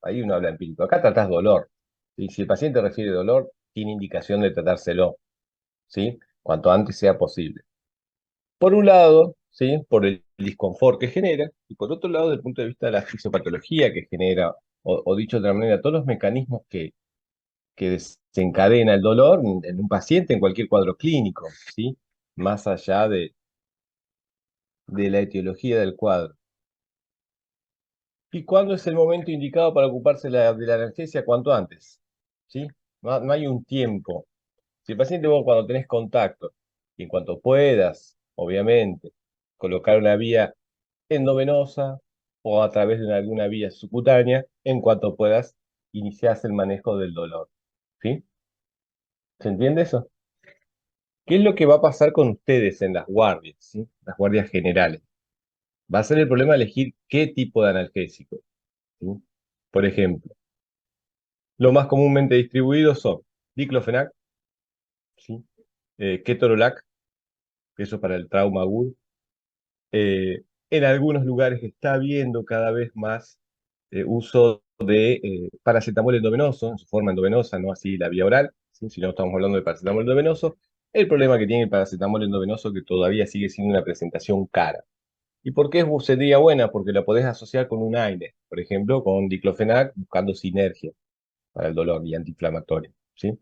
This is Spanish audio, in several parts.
ahí uno habla empírico. Acá tratás dolor. ¿Sí? Si el paciente refiere dolor, tiene indicación de tratárselo, ¿sí? Cuanto antes sea posible. Por un lado, ¿sí? Por el disconfort que genera, y por otro lado, desde el punto de vista de la fisiopatología que genera, o dicho de otra manera, todos los mecanismos que desencadena el dolor en un paciente, en cualquier cuadro clínico, ¿sí? Más allá de la etiología del cuadro. ¿Y cuándo es el momento indicado para ocuparse de la analgesia? Cuanto antes, ¿sí? No hay un tiempo. Si el paciente vos cuando tenés contacto, y en cuanto puedas, obviamente, colocar una vía endovenosa o a través de alguna vía subcutánea, en cuanto puedas, iniciás el manejo del dolor, ¿sí? ¿Se entiende eso? ¿Qué es lo que va a pasar con ustedes en las guardias, ¿sí? Las guardias generales. Va a ser el problema elegir qué tipo de analgésico, ¿sí? Por ejemplo, los más comúnmente distribuidos son diclofenac, ¿sí? Ketorolac, que eso es para el trauma agudo. En algunos lugares está habiendo cada vez más uso de paracetamol endovenoso, en su forma endovenosa, no así la vía oral, ¿sí? Si no estamos hablando de paracetamol endovenoso. El problema que tiene el paracetamol endovenoso es que todavía sigue siendo una presentación cara. ¿Y por qué sería buena? Porque la podés asociar con un AINE, por ejemplo, con diclofenac, buscando sinergia para el dolor y antiinflamatorio, ¿sí?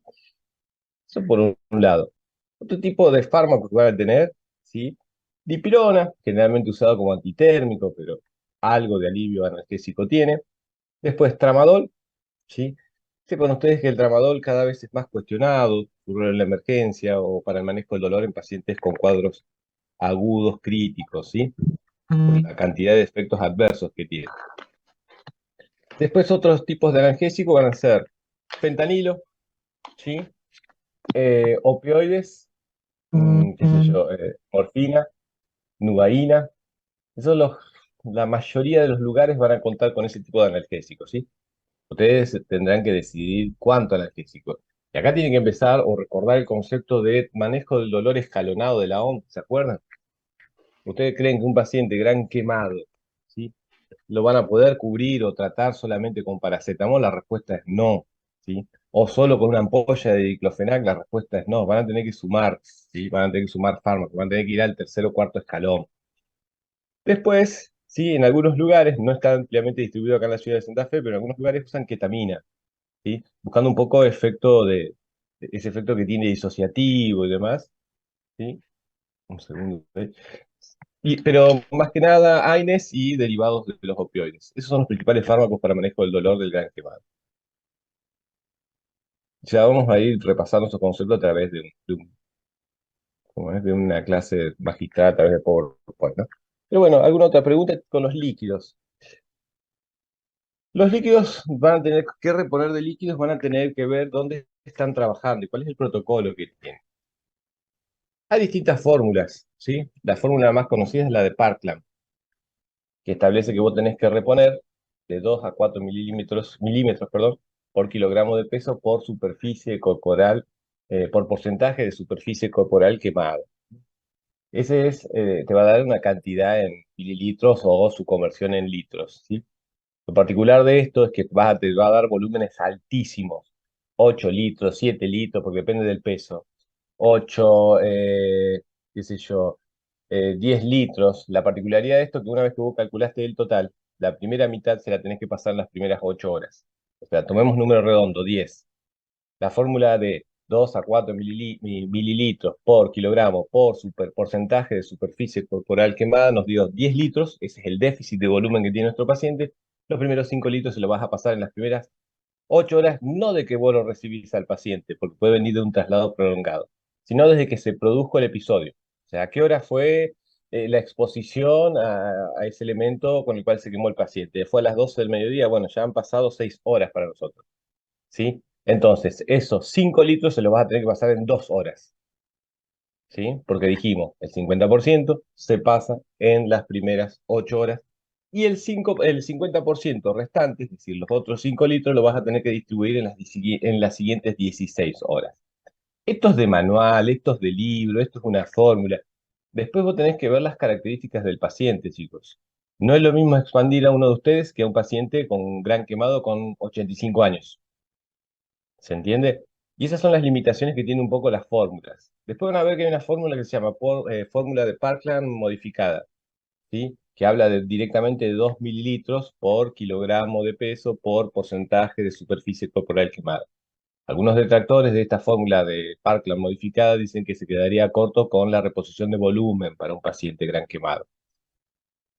Eso por un lado. Otro tipo de fármacos que van a tener, ¿sí? Dipirona, generalmente usado como antitérmico, pero algo de alivio analgésico tiene. Después tramadol, ¿sí? Sepan ustedes que el tramadol cada vez es más cuestionado, su rol en la emergencia o para el manejo del dolor en pacientes con cuadros agudos críticos, ¿sí? Por la cantidad de efectos adversos que tiene. Después otros tipos de analgésicos van a ser fentanilo, ¿sí? Opioides, qué sé yo, morfina, nubaína. Eso la mayoría de los lugares van a contar con ese tipo de analgésicos, ¿sí? Ustedes tendrán que decidir cuánto analgésico. Y acá tienen que empezar o recordar el concepto de manejo del dolor escalonado de la OMS, ¿se acuerdan? ¿Ustedes creen que un paciente gran quemado, ¿sí? ¿Lo van a poder cubrir o tratar solamente con paracetamol? La respuesta es no, ¿sí? O solo con una ampolla de diclofenac, la respuesta es no. Van a tener que sumar, ¿sí? Van a tener que sumar fármacos, van a tener que ir al tercer o cuarto escalón. Después, sí, en algunos lugares, no está ampliamente distribuido acá en la ciudad de Santa Fe, pero en algunos lugares usan ketamina, ¿sí? Buscando un poco ese efecto que tiene disociativo y demás, ¿sí? Un segundo. Pero más que nada, AINES y derivados de los opioides. Esos son los principales fármacos para manejo del dolor del gran quemado. Ya vamos a ir repasando esos conceptos a través ¿cómo es? De una clase magistral, a través de PowerPoint, ¿no? Pero bueno, ¿alguna otra pregunta con los líquidos? Los líquidos van a tener que reponer de líquidos, van a tener que ver dónde están trabajando y cuál es el protocolo que tienen. Hay distintas fórmulas, ¿sí? La fórmula más conocida es la de Parkland, que establece que vos tenés que reponer de 2 a 4 milímetros, perdón, por kilogramo de peso por superficie corporal, por porcentaje de superficie corporal quemada. Te va a dar una cantidad en mililitros o su conversión en litros, ¿sí? Lo particular de esto es que te va a dar volúmenes altísimos, 8 litros, 7 litros, porque depende del peso. 8, qué sé yo, 10 litros. La particularidad de esto es que una vez que vos calculaste el total, la primera mitad se la tenés que pasar en las primeras 8 horas. O sea, tomemos número redondo, 10. La fórmula de 2 a 4 mililitros por kilogramo por porcentaje de superficie corporal quemada nos dio 10 litros. Ese es el déficit de volumen que tiene nuestro paciente. Los primeros 5 litros se los vas a pasar en las primeras 8 horas, no de que vos lo recibís al paciente, porque puede venir de un traslado prolongado, sino desde que se produjo el episodio. O sea, ¿a qué hora fue la exposición a ese elemento con el cual se quemó el paciente? ¿Fue a las 12 del mediodía? Bueno, ya han pasado 6 horas para nosotros, ¿sí? Entonces, esos 5 litros se los vas a tener que pasar en 2 horas, ¿sí? Porque dijimos, el 50% se pasa en las primeras 8 horas y el 50% restante, es decir, los otros 5 litros, lo vas a tener que distribuir en las siguientes 16 horas. Esto es de manual, esto es de libro, esto es una fórmula. Después vos tenés que ver las características del paciente, chicos. No es lo mismo expandir a uno de ustedes que a un paciente con un gran quemado con 85 años. ¿Se entiende? Y esas son las limitaciones que tienen un poco las fórmulas. Después van a ver que hay una fórmula que se llama fórmula de Parkland modificada, ¿sí? Que habla directamente de 2 mililitros por kilogramo de peso por porcentaje de superficie corporal quemada. Algunos detractores de esta fórmula de Parkland modificada dicen que se quedaría corto con la reposición de volumen para un paciente gran quemado.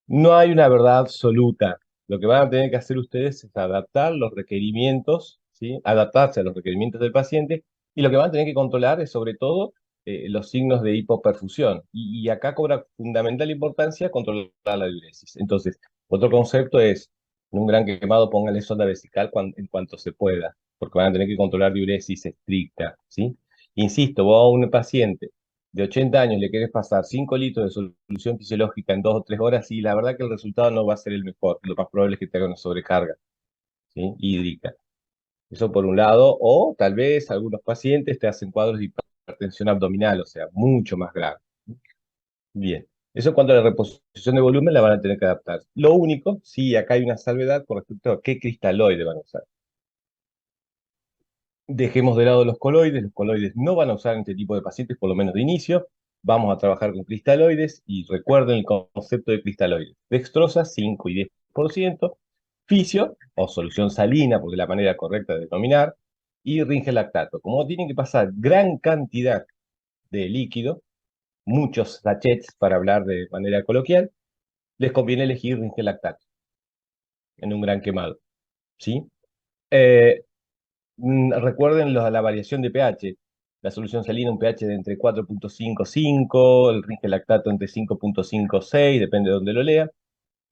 No hay una verdad absoluta. Lo que van a tener que hacer ustedes es adaptar los requerimientos, ¿sí? Adaptarse a los requerimientos del paciente, y lo que van a tener que controlar es sobre todo los signos de hipoperfusión. Y acá cobra fundamental importancia controlar la diuresis. Entonces, otro concepto es, en un gran quemado póngale sonda vesical en cuanto se pueda, porque van a tener que controlar diuresis estricta, ¿sí? Insisto, vos a un paciente de 80 años le querés pasar 5 litros de solución fisiológica en 2 o 3 horas, y la verdad que el resultado no va a ser el mejor. Lo más probable es que te haga una sobrecarga, ¿sí? Hídrica. Eso por un lado, o tal vez algunos pacientes te hacen cuadros de hipertensión abdominal, o sea, mucho más grave. Bien. Eso en cuanto a la reposición de volumen la van a tener que adaptar. Lo único, sí, acá hay una salvedad con respecto a qué cristaloide van a usar. Dejemos de lado los coloides no van a usar en este tipo de pacientes, por lo menos de inicio. Vamos a trabajar con cristaloides y recuerden el concepto de cristaloides. Dextrosa 5 y 10%, fisio o solución salina, porque es la manera correcta de denominar, y ringelactato. Como tienen que pasar gran cantidad de líquido, muchos sachets para hablar de manera coloquial, les conviene elegir ringelactato en un gran quemado, ¿sí? Eh, Recuerden la variación de pH. La solución salina, un pH de entre 4,55, el ringelactato entre 5,56, depende de donde lo lea,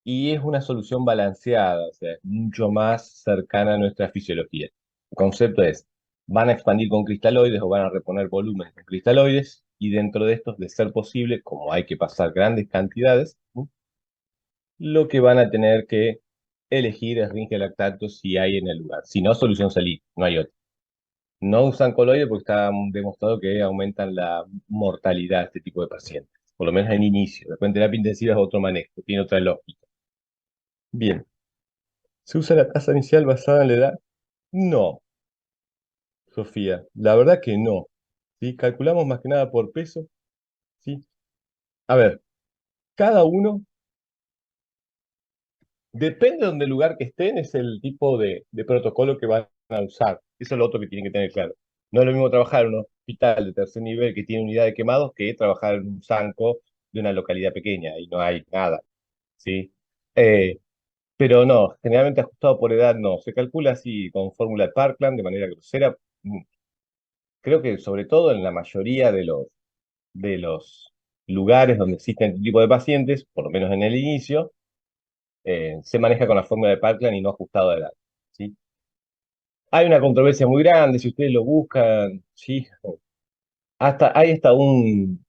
y es una solución balanceada, o sea, es mucho más cercana a nuestra fisiología. El concepto es, van a expandir con cristaloides o van a reponer volumen con cristaloides, y dentro de estos, de ser posible, como hay que pasar grandes cantidades, lo que van a tener que elegir es ringelactato si hay en el lugar. Si no, solución salina, no hay otra. No usan coloides porque está demostrado que aumentan la mortalidad de este tipo de pacientes, por lo menos en inicio. Después en terapia intensiva es otro manejo, tiene otra lógica. Bien, ¿se usa la tasa inicial basada en la edad? No, Sofía, la verdad que no. ¿Sí? Calculamos más que nada por peso, ¿sí? A ver, cada uno, depende de donde el lugar que estén, es el tipo de protocolo que van a usar. Eso es lo otro que tienen que tener claro. No es lo mismo trabajar en un hospital de tercer nivel que tiene unidad de quemados que trabajar en un SANCO de una localidad pequeña y no hay nada, ¿sí? Eh, pero no, generalmente ajustado por edad no. Se calcula así con fórmula de Parkland de manera grosera. Creo que sobre todo en la mayoría de los lugares donde existen este tipo de pacientes, por lo menos en el inicio, se maneja con la fórmula de Parkland y no ajustado a edad, ¿sí? Hay una controversia muy grande, si ustedes lo buscan, ¿sí? Hay hasta un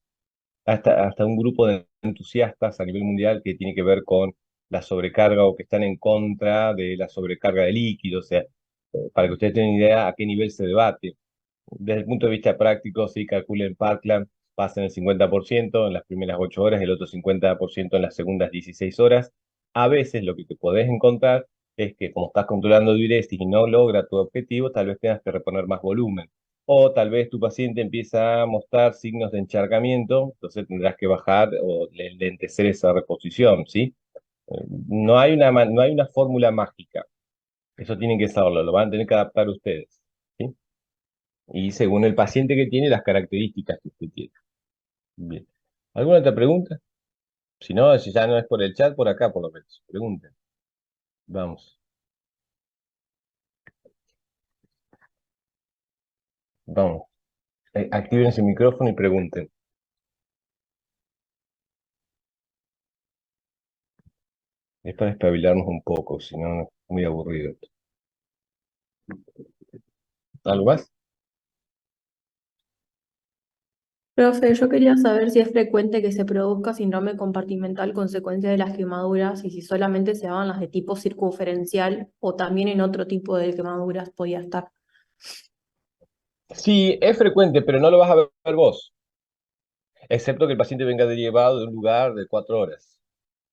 grupo de entusiastas a nivel mundial que tiene que ver con la sobrecarga, o que están en contra de la sobrecarga de líquidos, o sea, para que ustedes tengan idea a qué nivel se debate. Desde el punto de vista práctico, sí, calculen Parkland, pasen el 50% en las primeras 8 horas, el otro 50% en las segundas 16 horas. A veces lo que te podés encontrar es que, como estás controlando diuresis y no logra tu objetivo, tal vez tengas que reponer más volumen. O tal vez tu paciente empieza a mostrar signos de encharcamiento, entonces tendrás que bajar o lentecer esa reposición, ¿sí? No hay una fórmula mágica. Eso tienen que saberlo, lo van a tener que adaptar ustedes, ¿sí? Y según el paciente que tiene, las características que usted tiene. Bien. ¿Alguna otra pregunta? Si no, si ya no es por el chat, por acá por lo menos. Pregunten. Vamos, vamos. Activen su micrófono y pregunten. Es para espabilarnos un poco, si no, es muy aburrido. ¿Algo más? Profe, yo quería saber si es frecuente que se produzca síndrome compartimental consecuencia de las quemaduras y si solamente se daban las de tipo circunferencial o también en otro tipo de quemaduras podía estar. Sí, es frecuente, pero no lo vas a ver vos, excepto que el paciente venga derivado de un lugar de 4 horas.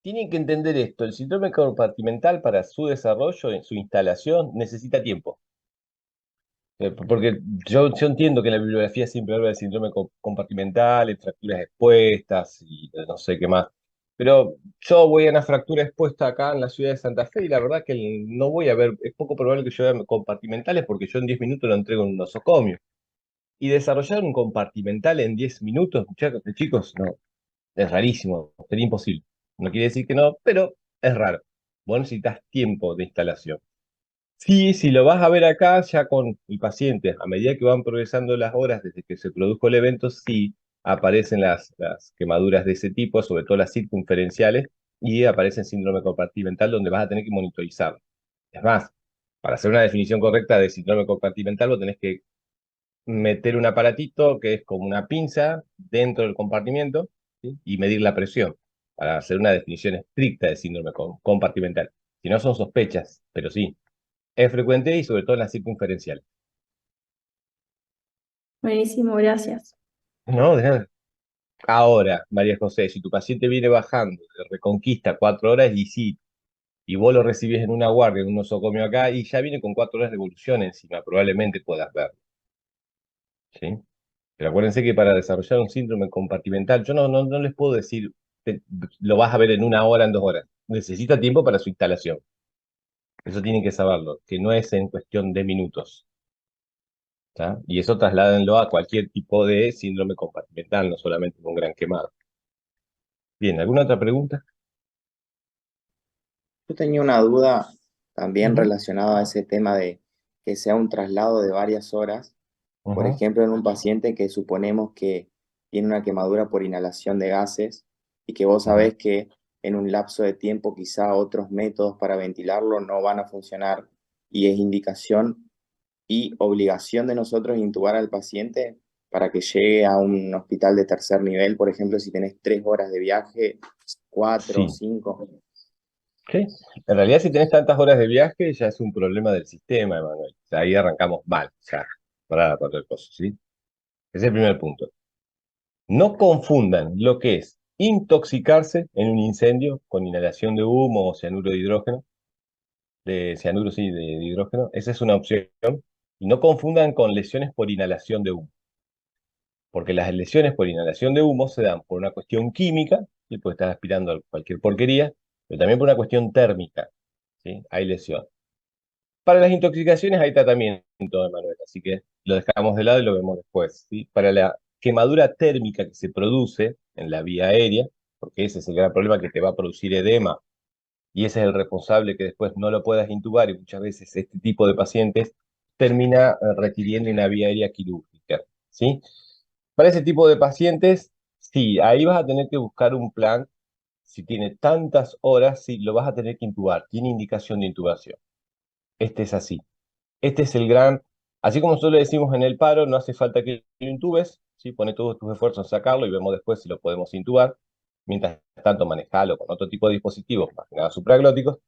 tienen que entender esto, el síndrome compartimental para su desarrollo, en su instalación, necesita tiempo. Porque yo entiendo que en la bibliografía siempre habla de síndrome compartimental, de fracturas expuestas y de no sé qué más. Pero yo voy a una fractura expuesta acá en la ciudad de Santa Fe y la verdad que no voy a ver, es poco probable que yo vea compartimentales porque yo en 10 minutos lo entrego en un nosocomio. Y desarrollar un compartimental en 10 minutos, muchachos, chicos, no, es rarísimo, sería imposible. No quiere decir que no, pero es raro. Vos necesitas tiempo de instalación. Sí, si lo vas a ver acá ya con el paciente, a medida que van progresando las horas desde que se produjo el evento, sí aparecen las quemaduras de ese tipo, sobre todo las circunferenciales, y aparece el síndrome compartimental donde vas a tener que monitorizarlo. Es más, para hacer una definición correcta de síndrome compartimental, vos tenés que meter un aparatito que es como una pinza dentro del compartimiento, ¿sí? Y medir la presión para hacer una definición estricta de síndrome compartimental. Si no son sospechas, pero sí. Es frecuente y sobre todo en las circunferenciales. Buenísimo, gracias. No, de nada. Ahora, María José, si tu paciente viene bajando de Reconquista 4 horas y sí, y vos lo recibís en una guardia, en un nosocomio acá, y ya viene con 4 horas de evolución encima, probablemente puedas verlo, ¿sí? Pero acuérdense que para desarrollar un síndrome compartimental, yo no les puedo decir, te- lo vas a ver en 1 hora, en 2 horas. Necesita tiempo para su instalación. Eso tienen que saberlo, que no es en cuestión de minutos. ¿Tá? Y eso trasládenlo a cualquier tipo de síndrome compartimental, no solamente con gran quemado. Bien, ¿alguna otra pregunta? Yo tenía una duda también Ujú, relacionada a ese tema de que sea un traslado de varias horas. Por ujú, ejemplo, en un paciente que suponemos que tiene una quemadura por inhalación de gases y que vos ujú. sabés que en un lapso de tiempo quizá otros métodos para ventilarlo no van a funcionar y es indicación y obligación de nosotros intubar al paciente para que llegue a un hospital de tercer nivel, por ejemplo, si tenés 3 horas de viaje, cuatro, Sí, 5. sí. En realidad, si tenés tantas horas de viaje, ya es un problema del sistema, Emanuel. O sea, ahí arrancamos mal, ya, para cualquier cosa, ¿sí? Ese es el primer punto. No confundan lo que es intoxicarse en un incendio con inhalación de humo o cianuro de hidrógeno, de cianuro, sí, de hidrógeno. Esa es una opción. Y no confundan con lesiones por inhalación de humo. Porque las lesiones por inhalación de humo se dan por una cuestión química, ¿sí? Puede estar aspirando a cualquier porquería, pero también por una cuestión térmica, ¿sí? Hay lesión. Para las intoxicaciones hay tratamiento, Manuel, así que lo dejamos de lado y lo vemos después, ¿sí? Para la quemadura térmica que se produce en la vía aérea, porque ese es el gran problema que te va a producir edema y ese es el responsable que después no lo puedas intubar y muchas veces este tipo de pacientes termina requiriendo una vía aérea quirúrgica, ¿sí? Para ese tipo de pacientes, sí, ahí vas a tener que buscar un plan. Si tiene tantas horas, sí, lo vas a tener que intubar. Tiene indicación de intubación. Este es así. Este es el gran, así como nosotros le decimos en el paro, no hace falta que lo intubes, ¿sí? Pone todos tus esfuerzos en sacarlo y vemos después si lo podemos intubar. Mientras tanto, manejalo con otro tipo de dispositivos, más que nada supraglóticos.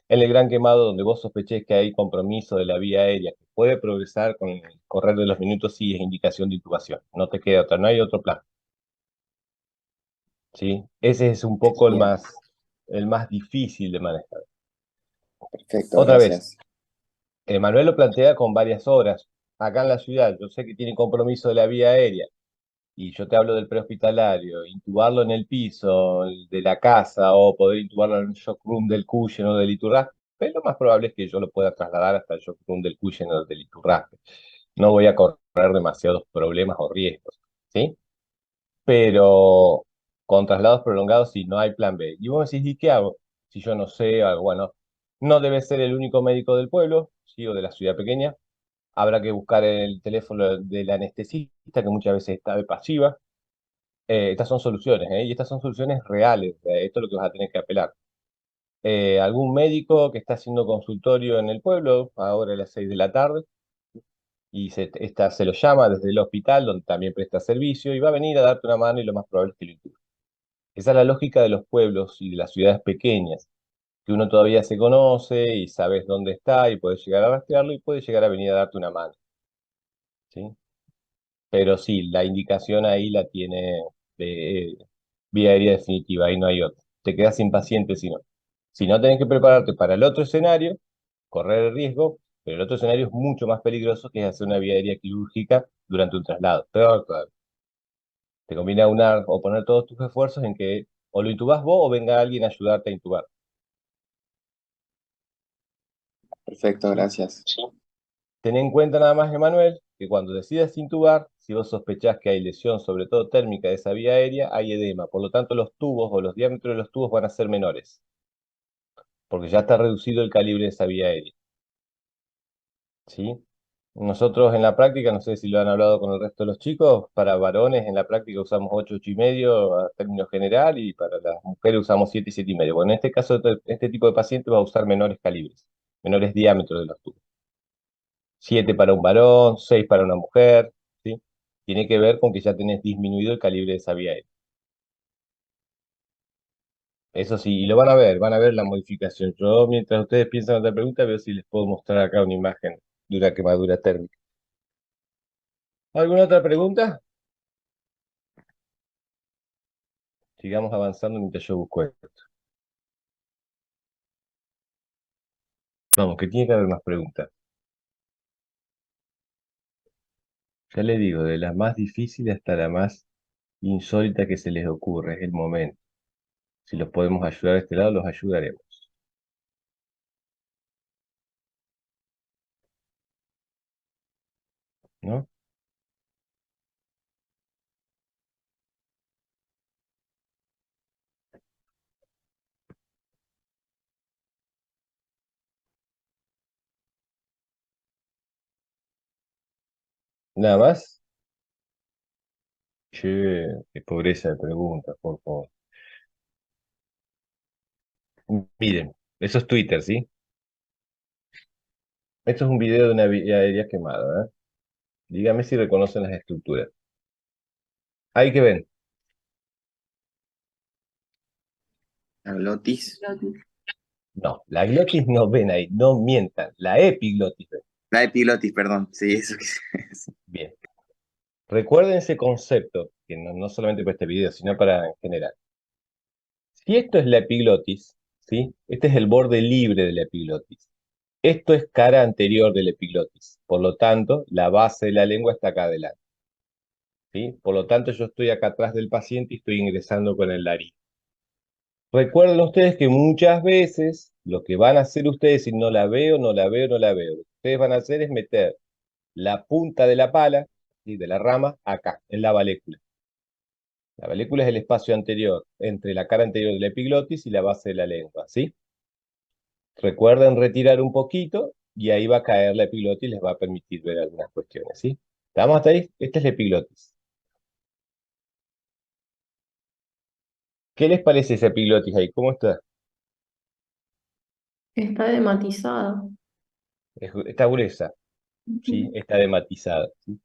En el gran quemado, donde vos sospeches que hay compromiso de la vía aérea que puede progresar con el correr de los minutos, sí es indicación de intubación. No te queda otra, no hay otro plan. ¿Sí? Ese es un poco Bien, el más difícil de manejar. perfecto, Otra vez, gracias. Manuel lo plantea con varias horas. Acá en la ciudad, yo sé que tiene compromiso de la vía aérea, y yo te hablo del prehospitalario, intubarlo en el piso de la casa o poder intubarlo en el shock room del Cuyen o del Iturraspe, lo más probable es que yo lo pueda trasladar hasta el shock room del Cuyen o del Iturraspe. No voy a correr demasiados problemas o riesgos, ¿sí? Pero con traslados prolongados sí, no hay plan B. Y vos me decís, ¿y qué hago? Si yo no sé, bueno, no debe ser el único médico del pueblo, ¿sí? O de la ciudad pequeña. Habrá que buscar el teléfono del anestesista, que muchas veces está de pasiva. Estas son soluciones, ¿eh? Y estas son soluciones reales. Esto es lo que vas a tener que apelar. Algún médico que está haciendo consultorio en el pueblo, ahora a las 6 de la tarde, y se lo llama desde el hospital, donde también presta servicio, y va a venir a darte una mano y lo más probable es que lo intube. Esa es la lógica de los pueblos y de las ciudades pequeñas, que uno todavía se conoce y sabes dónde está y puedes llegar a rastrearlo y puede llegar a venir a darte una mano, ¿sí? Pero sí, la indicación ahí la tiene de vía aérea definitiva, ahí no hay otra. te quedas sin paciente si no. Si no, tenés que prepararte para el otro escenario, correr el riesgo, pero el otro escenario es mucho más peligroso, que es hacer una vía aérea quirúrgica durante un traslado. Peor todavía. Te conviene aunar o poner todos tus esfuerzos en que o lo intubás vos o venga alguien a ayudarte a intubar. Perfecto, ¿Sí? gracias. Ten en cuenta nada más, Emanuel, que cuando decidas intubar, si vos sospechás que hay lesión, sobre todo térmica de esa vía aérea, hay edema. Por lo tanto, los tubos o los diámetros de los tubos van a ser menores, porque ya está reducido el calibre de esa vía aérea. ¿Sí? Nosotros en la práctica, no sé si lo han hablado con el resto de los chicos, para varones en la práctica usamos 8, 8,5 a término general, y para las mujeres usamos 7 y 7,5. Bueno, en este caso, este tipo de paciente va a usar menores calibres, menores diámetros de los tubos. 7 para un varón, 6 para una mujer, ¿sí? Tiene que ver con que ya tenés disminuido el calibre de esa vía aérea. Eso sí, y lo van a ver la modificación. Yo, mientras ustedes piensan en otra pregunta, veo si les puedo mostrar acá una imagen de una quemadura térmica. ¿Alguna otra pregunta? Sigamos avanzando mientras yo busco esto. Vamos, que tiene que haber más preguntas. Ya le digo, de la más difícil hasta la más insólita que se les ocurre, es el momento. Si los podemos ayudar a este lado, los ayudaremos. ¿No? ¿Nada más? Che, qué pobreza de preguntas, por favor. Miren, eso es Twitter, ¿sí? Esto es un video de una vía aérea quemada, ¿eh? Dígame si reconocen las estructuras. Ahí que ven. La glotis. No, la glotis no ven ahí, no mientan. La epiglotis ven. La epiglotis, perdón. Sí, eso quise decir. Bien. Recuerden ese concepto, que no solamente para este video, sino para en general. Si esto es la epiglotis, ¿sí? Este es el borde libre de la epiglotis. Esto es cara anterior de la epiglotis. Por lo tanto, la base de la lengua está acá adelante, ¿sí? Por lo tanto, yo estoy acá atrás del paciente y estoy ingresando con el laringe. Recuerden ustedes que muchas veces lo que van a hacer ustedes, si no la veo, no la veo, no la veo, lo que ustedes van a hacer es meter la punta de la pala, ¿sí? De la rama, acá, en la valécula. La valécula es el espacio anterior, entre la cara anterior de la epiglotis y la base de la lengua, ¿sí? Recuerden retirar un poquito y ahí va a caer la epiglotis y les va a permitir ver algunas cuestiones, ¿sí? ¿Estamos hasta ahí? Esta es la epiglotis. ¿Qué les parece esa epiglotis ahí? ¿Cómo está? Está dematizada. Está gruesa, ¿sí? Ujú. Está dematizada, ¿sí?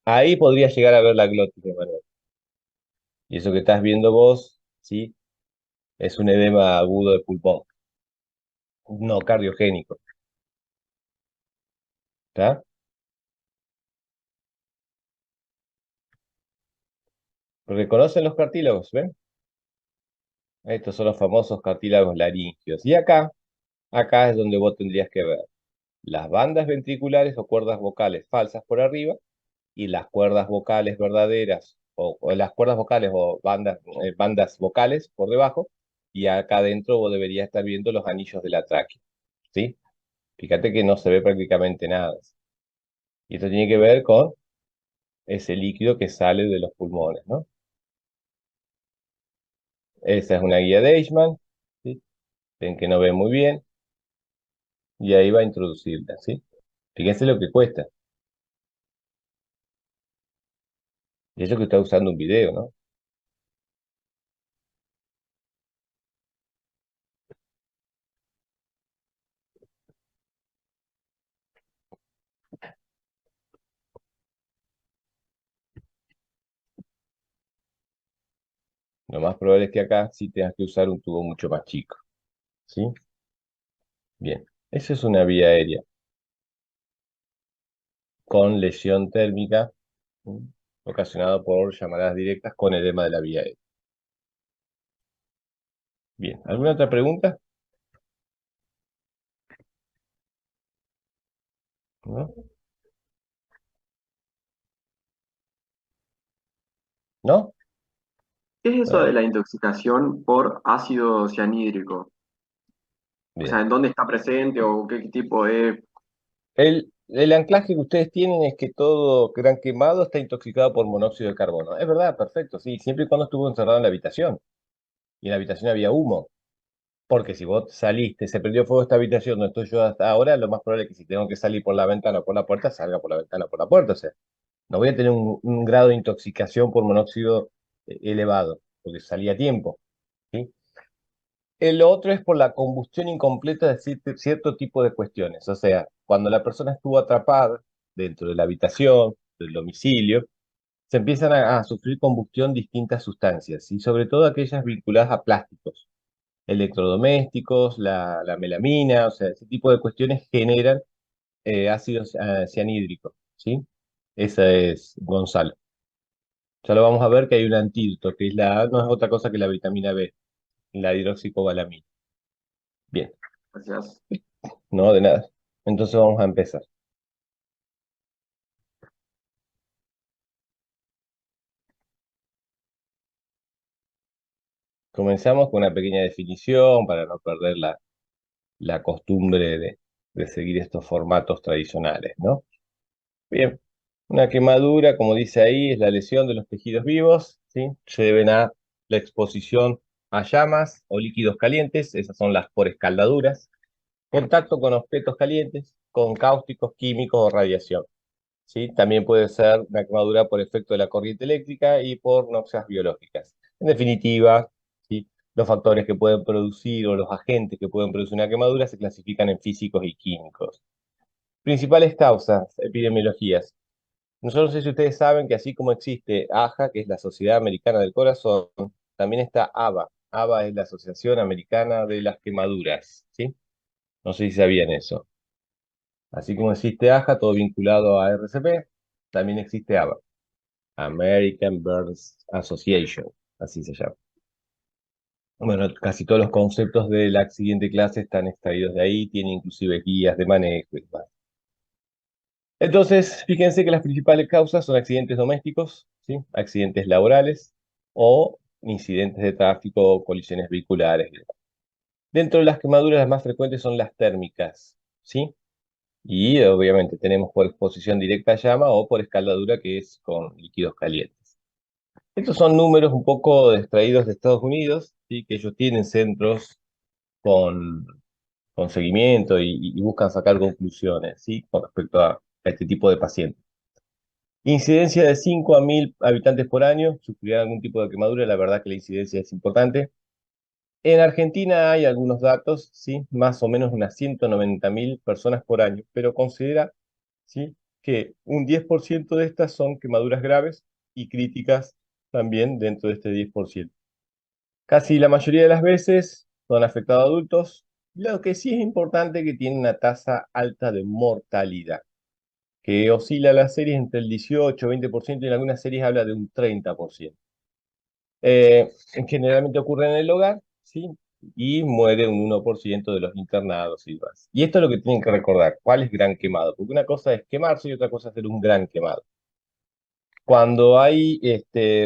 Ahí podría llegar a ver la glotis de Manuel. Y eso que estás viendo vos, ¿sí? Es un edema agudo de pulmón, no cardiogénico, ¿está? ¿Reconocen los cartílagos? ¿Ven? Estos son los famosos cartílagos laringeos. Y acá es donde vos tendrías que ver las bandas ventriculares o cuerdas vocales falsas por arriba y las cuerdas vocales verdaderas o las cuerdas vocales o bandas vocales por debajo, y acá adentro vos deberías estar viendo los anillos de la tráquea, ¿sí? Fíjate que no se ve prácticamente nada. Y esto tiene que ver con ese líquido que sale de los pulmones, ¿no? Esa es una guía de Eichmann, ¿sí? Ven que no ve muy bien, y ahí va a introducirla, ¿sí? Fíjense lo que cuesta. Y eso que está usando un video, ¿no? Lo más probable es que acá sí tengas que usar un tubo mucho más chico, ¿sí? Bien, esa es una vía aérea con lesión térmica, ¿sí? Ocasionada por llamadas directas con edema de la vía aérea. Bien, ¿alguna otra pregunta? ¿No? ¿No? ¿Qué es eso de Bueno, la intoxicación por ácido cianhídrico? O sea, bien. ¿en dónde está presente o qué tipo de... El anclaje que ustedes tienen es que todo gran quemado está intoxicado por monóxido de carbono. Es verdad, perfecto, sí, siempre y cuando estuvo encerrado en la habitación. Y en la habitación había humo. Porque si vos saliste, se prendió fuego esta habitación donde estoy yo hasta ahora, lo más probable es que si tengo que salir por la ventana o por la puerta, salga por la ventana o por la puerta. O sea, no voy a tener un grado de intoxicación por monóxido elevado, porque salí a tiempo. ¿Sí? El otro es por la combustión incompleta de cierto tipo de cuestiones. O sea, cuando la persona estuvo atrapada dentro de la habitación, del domicilio, se empiezan a sufrir combustión distintas sustancias, y sobre todo aquellas vinculadas a plásticos, electrodomésticos, la melamina, o sea, ese tipo de cuestiones generan ácido cianhídrico, ¿sí? Esa es Gonzalo. Ya lo vamos a ver que hay un antídoto, que es no es otra cosa que la vitamina B, la hidroxicobalamina. Bien, Gracias. no de nada. Entonces vamos a empezar. Comenzamos con una pequeña definición para no perder la costumbre de seguir estos formatos tradicionales, ¿no? Bien, una quemadura, como dice ahí, es la lesión de los tejidos vivos, ¿sí? Se deben a la exposición a llamas o líquidos calientes, esas son las por escaldaduras, contacto con objetos calientes, con cáusticos, químicos o radiación, ¿sí? También puede ser una quemadura por efecto de la corriente eléctrica y por noxias biológicas. En definitiva, ¿sí? Los factores que pueden producir o los agentes que pueden producir una quemadura se clasifican en físicos y químicos. Principales causas, epidemiologías. Nosotros no sé si ustedes saben que así como existe AJA, que es la Sociedad Americana del Corazón, también está ABA. ABA es la Asociación Americana de las Quemaduras, ¿sí? No sé si sabían eso. Así como existe AJA, todo vinculado a RCP, también existe ABA, American Burns Association, así se llama. Bueno, casi todos los conceptos de la siguiente clase están extraídos de ahí, tiene inclusive guías de manejo y demás. Entonces, fíjense que las principales causas son accidentes domésticos, ¿sí? Accidentes laborales o incidentes de tráfico o colisiones vehiculares y demás. Dentro de las quemaduras, las más frecuentes son las térmicas, ¿sí? Y obviamente tenemos por exposición directa a llama o por escaldadura, que es con líquidos calientes. Estos son números un poco extraídos de Estados Unidos, ¿sí? Que ellos tienen centros con, con seguimiento y buscan sacar conclusiones, ¿sí? Con respecto a este tipo de pacientes. Incidencia de 5 a 1000 habitantes por año, sufrirán algún tipo de quemadura, la verdad que la incidencia es importante. En Argentina hay algunos datos, ¿sí? Más o menos unas 190.000 personas por año, pero considera, ¿sí? Que un 10% de estas son quemaduras graves y críticas también dentro de este 10%. Casi la mayoría de las veces son afectados adultos, lo que sí es importante que tiene una tasa alta de mortalidad, que oscila las series entre el 18-20% y en algunas series habla de un 30%. Generalmente ocurre en el hogar, ¿sí? Y muere un 1% de los internados y demás. Y esto es lo que tienen que recordar, ¿cuál es gran quemado? Porque una cosa es quemarse y otra cosa es hacer un gran quemado. Cuando hay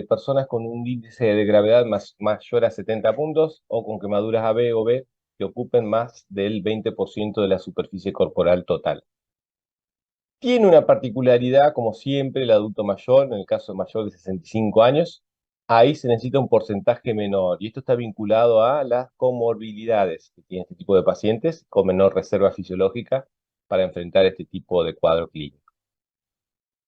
personas con un índice de gravedad mayor a 70 puntos o con quemaduras AB o B que ocupen más del 20% de la superficie corporal total. Tiene una particularidad, como siempre, el adulto mayor, en el caso mayor de 65 años, ahí se necesita un porcentaje menor, y esto está vinculado a las comorbilidades que tiene este tipo de pacientes con menor reserva fisiológica para enfrentar este tipo de cuadro clínico.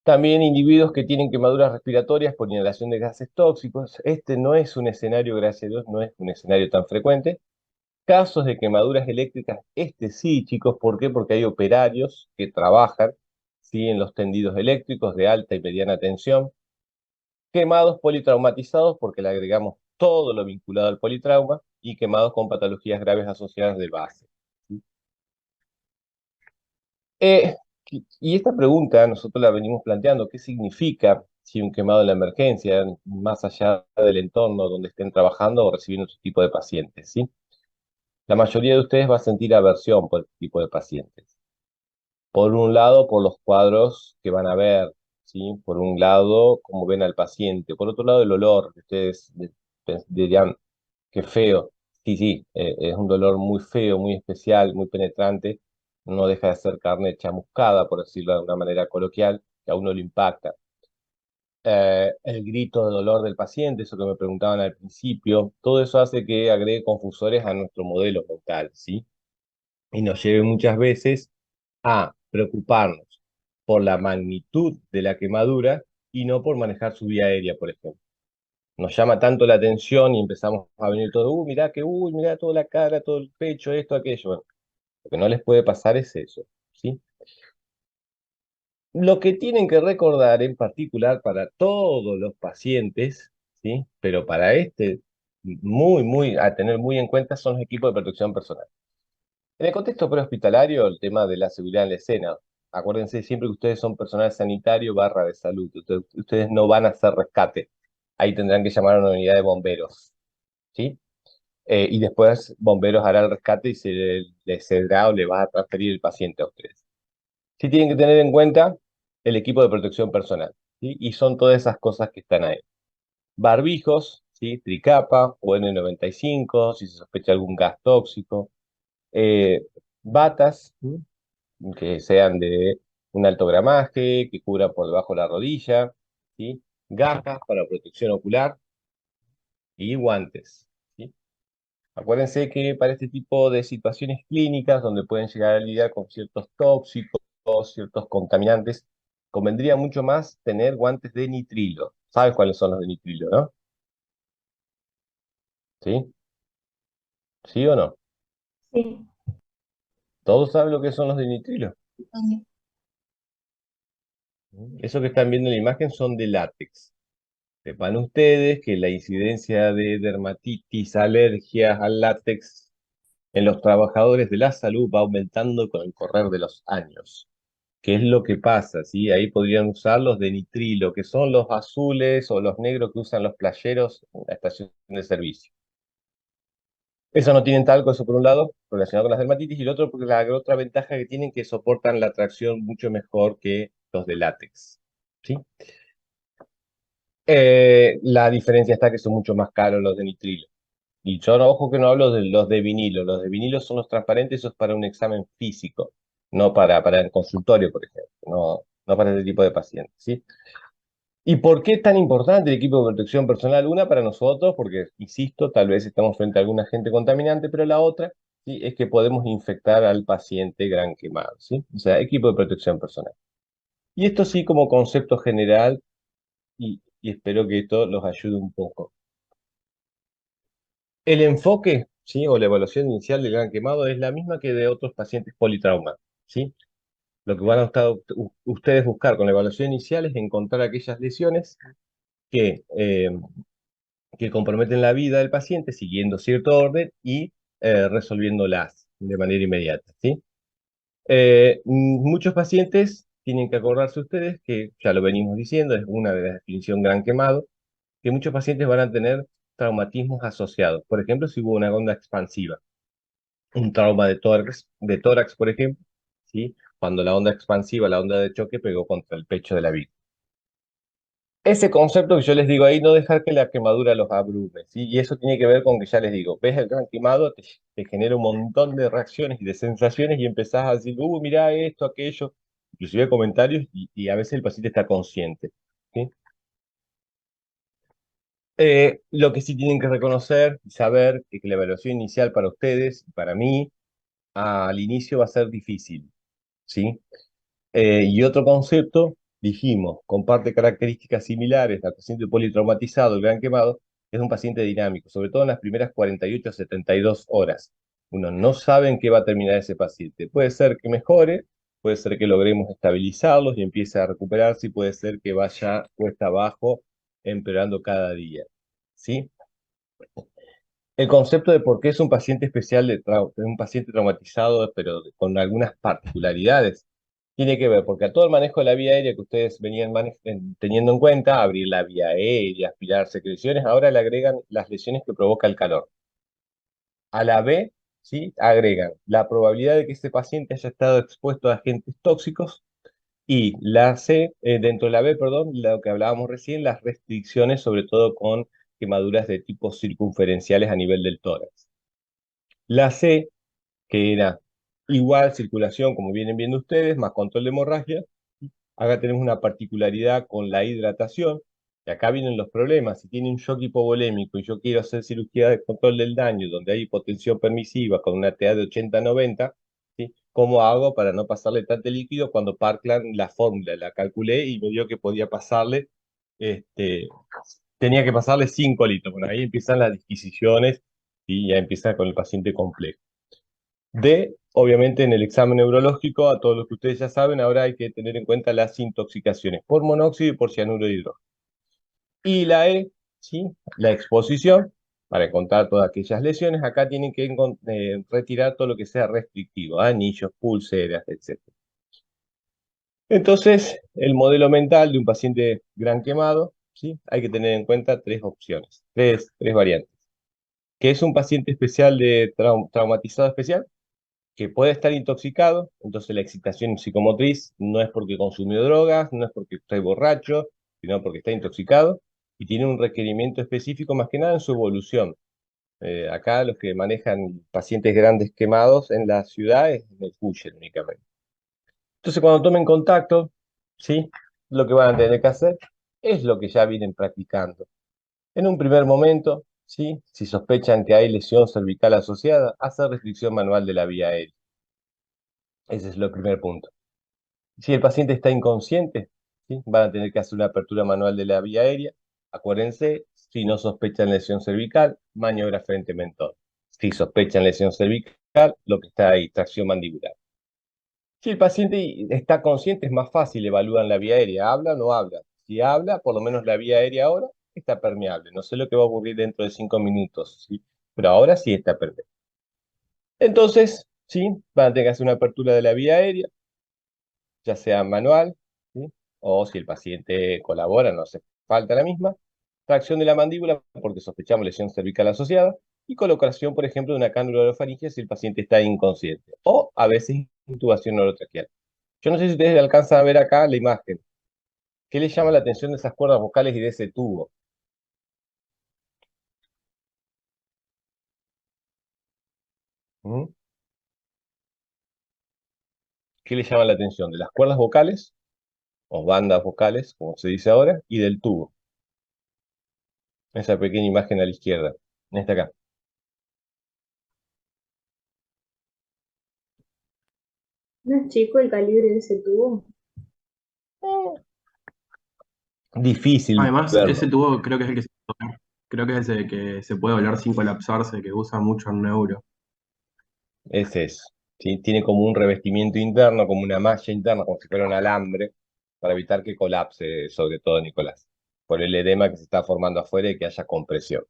También individuos que tienen quemaduras respiratorias por inhalación de gases tóxicos. Este no es un escenario, gracias a Dios, no es un escenario tan frecuente. Casos de quemaduras eléctricas, este sí, chicos, ¿por qué? Porque hay operarios que trabajan, ¿sí? En los tendidos eléctricos de alta y mediana tensión. Quemados politraumatizados, porque le agregamos todo lo vinculado al politrauma, y quemados con patologías graves asociadas de base. ¿Sí? Eh, y esta pregunta nosotros la venimos planteando, ¿qué significa ¿sí? Un quemado en la emergencia, más allá del entorno donde estén trabajando o recibiendo otro tipo de pacientes, ¿sí? La mayoría de ustedes va a sentir aversión por este tipo de pacientes. Por un lado, por los cuadros que van a ver, ¿sí? Por un lado, cómo ven al paciente. Por otro lado, el olor, que ustedes dirían, qué feo. Sí, sí, es un dolor muy feo, muy especial, muy penetrante. No deja de ser carne chamuscada, por decirlo de una manera coloquial, que a uno le impacta. El grito de dolor del paciente, eso que me preguntaban al principio, todo eso hace que agregue confusores a nuestro modelo mental, ¿sí? Y nos lleve muchas veces a preocuparnos por la magnitud de la quemadura y no por manejar su vía aérea, por ejemplo. Nos llama tanto la atención y empezamos a venir todo, mirá que, mirá toda la cara, todo el pecho, esto, aquello. Bueno, lo que no les puede pasar es eso, ¿sí? Lo que tienen que recordar en particular para todos los pacientes, ¿sí? Pero para este, a tener muy en cuenta son los equipos de protección personal. En el contexto prehospitalario, el tema de la seguridad en la escena. Acuérdense siempre que ustedes son personal sanitario barra de salud. Ustedes no van a hacer rescate. Ahí tendrán que llamar a una unidad de bomberos, ¿sí? Y después bomberos hará el rescate y les cederá o le va a transferir el paciente a ustedes. Sí tienen que tener en cuenta el equipo de protección personal, ¿sí? Y son todas esas cosas que están ahí. Barbijos, ¿sí? Tricapa o N95, si se sospecha algún gas tóxico. Eh, Batas, ¿sí? Que sean de un alto gramaje, que cubran por debajo de la rodilla, ¿sí? Gafas para protección ocular y guantes, ¿sí? Acuérdense que para este tipo de situaciones clínicas, donde pueden llegar a lidiar con ciertos tóxicos, ciertos contaminantes, convendría mucho más tener guantes de nitrilo. ¿Sabes cuáles son los de nitrilo, no? ¿Sí? ¿Sí o no? Sí. ¿Todos saben lo que son los de nitrilo? Eso que están viendo en la imagen son de látex. Sepan ustedes que la incidencia de dermatitis, alergias al látex en los trabajadores de la salud va aumentando con el correr de los años. ¿Qué es lo que pasa? ¿Sí? Ahí podrían usar los de nitrilo, que son los azules o los negros que usan los playeros en la estación de servicio. Eso no tienen talco, eso por un lado, relacionado con las dermatitis, y el otro, porque la otra ventaja que tienen que soportan la tracción mucho mejor que los de látex. ¿Sí? La diferencia está que son mucho más caros los de nitrilo. Y yo, no, ojo que no hablo de los de vinilo. Los de vinilo son los transparentes, eso es para un examen físico, no para el consultorio, por ejemplo, no para este tipo de pacientes, ¿sí? ¿Y por qué es tan importante el equipo de protección personal? Una para nosotros, porque, insisto, tal vez estamos frente a algún agente contaminante, pero la otra, ¿sí? Es que podemos infectar al paciente gran quemado, ¿sí? O sea, equipo de protección personal. Y esto sí como concepto general, y espero que esto los ayude un poco. El enfoque, ¿sí? O la evaluación inicial del gran quemado es la misma que de otros pacientes politrauma, ¿sí? Lo que van a ustedes buscar con la evaluación inicial es encontrar aquellas lesiones que, eh, que comprometen la vida del paciente siguiendo cierto orden y resolviéndolas de manera inmediata, ¿sí? Muchos pacientes tienen que acordarse ustedes que, ya lo venimos diciendo, es una de las definiciones gran quemado, que muchos pacientes van a tener traumatismos asociados. Por ejemplo, si hubo una onda expansiva, un trauma de tórax, por ejemplo, ¿sí? Cuando la onda expansiva, la onda de choque, pegó contra el pecho de la víctima. Ese concepto que yo les digo ahí, no dejar que la quemadura los abrume, ¿sí? Y eso tiene que ver con que ya les digo, ves el gran quemado, te genera un montón de reacciones y de sensaciones y empezás a decir, mirá esto, aquello, inclusive comentarios, y a veces el paciente está consciente, ¿sí? Lo que sí tienen que reconocer y saber es que la evaluación inicial para ustedes y para mí al inicio va a ser difícil, ¿sí? Y otro concepto, dijimos, comparte características similares al paciente politraumatizado, el gran quemado, es un paciente dinámico, sobre todo en las primeras 48 a 72 horas. Uno no sabe en qué va a terminar ese paciente. Puede ser que mejore, puede ser que logremos estabilizarlos y empiece a recuperarse, y puede ser que vaya cuesta abajo, empeorando cada día, ¿sí? El concepto de por qué es un paciente especial, un paciente traumatizado, pero con algunas particularidades. Tiene que ver, porque a todo el manejo de la vía aérea que ustedes venían teniendo en cuenta, abrir la vía aérea, aspirar secreciones, ahora le agregan las lesiones que provoca el calor. A la B, ¿sí? Agregan la probabilidad de que este paciente haya estado expuesto a agentes tóxicos y la C, dentro de la B, perdón, lo que hablábamos recién, las restricciones, sobre todo con quemaduras de tipo circunferenciales a nivel del tórax. La C, que era igual circulación, como vienen viendo ustedes, más control de hemorragia. Acá tenemos una particularidad con la hidratación, y acá vienen los problemas. Si tiene un shock hipovolémico y yo quiero hacer cirugía de control del daño, donde hay hipotensión permisiva con una TA de 80-90, ¿sí? ¿Cómo hago para no pasarle tanto líquido cuando Parkland la fórmula la calculé y me dio que podía pasarle, este, tenía que pasarle 5 litros? Bueno, ahí empiezan las disquisiciones y ya empieza con el paciente complejo. Obviamente en el examen neurológico, a todos los que ustedes ya saben, ahora hay que tener en cuenta las intoxicaciones por monóxido y por cianuro de hidrógeno. Y la E, ¿sí? La exposición, para encontrar todas aquellas lesiones, acá tienen que retirar todo lo que sea restrictivo, anillos, pulseras, etc. Entonces, el modelo mental de un paciente gran quemado, ¿sí? Hay que tener en cuenta tres opciones, tres variantes. Que es un paciente especial de traumatizado especial, que puede estar intoxicado, entonces la excitación psicomotriz no es porque consumió drogas, no es porque está borracho, sino porque está intoxicado y tiene un requerimiento específico más que nada en su evolución. Acá los que manejan pacientes grandes quemados en las ciudades no escuchen únicamente. Entonces cuando tomen contacto, ¿sí? Lo que van a tener que hacer es lo que ya vienen practicando. En un primer momento, ¿sí? Si sospechan que hay lesión cervical asociada, hacer restricción manual de la vía aérea. Ese es el primer punto. Si el paciente está inconsciente, ¿sí? Van a tener que hacer una apertura manual de la vía aérea. Acuérdense, si no sospechan lesión cervical, maniobra frente-mentón. Si sospechan lesión cervical, lo que está ahí, tracción mandibular. Si el paciente está consciente, es más fácil, evalúan la vía aérea. ¿Habla o no habla? Si habla, por lo menos la vía aérea ahora está permeable. No sé lo que va a ocurrir dentro de 5 minutos, ¿sí? Pero ahora sí está permeable. Entonces, ¿sí? Van a tener que hacer una apertura de la vía aérea, ya sea manual, ¿sí? O si el paciente colabora, no hace falta la misma, tracción de la mandíbula porque sospechamos lesión cervical asociada, y colocación, por ejemplo, de una cánula orofaringe si el paciente está inconsciente, o a veces intubación orotraqueal. Yo no sé si ustedes alcanzan a ver acá la imagen. ¿Qué les llama la atención de esas cuerdas vocales y de ese tubo? ¿Mm? ¿Qué les llama la atención? De las cuerdas vocales, o bandas vocales, como se dice ahora, y del tubo. Esa pequeña imagen a la izquierda, en esta acá. ¿No es chico el calibre de ese tubo? Difícil Además, ese verlo. tubo creo que es el que creo que es ese que se puede hablar sin colapsarse, que usa mucho en neuro. Ese es. ¿Sí? Tiene como un revestimiento interno, como una malla interna, como si fuera un alambre, para evitar que colapse, sobre todo Nicolás, por el edema que se está formando afuera y que haya compresión.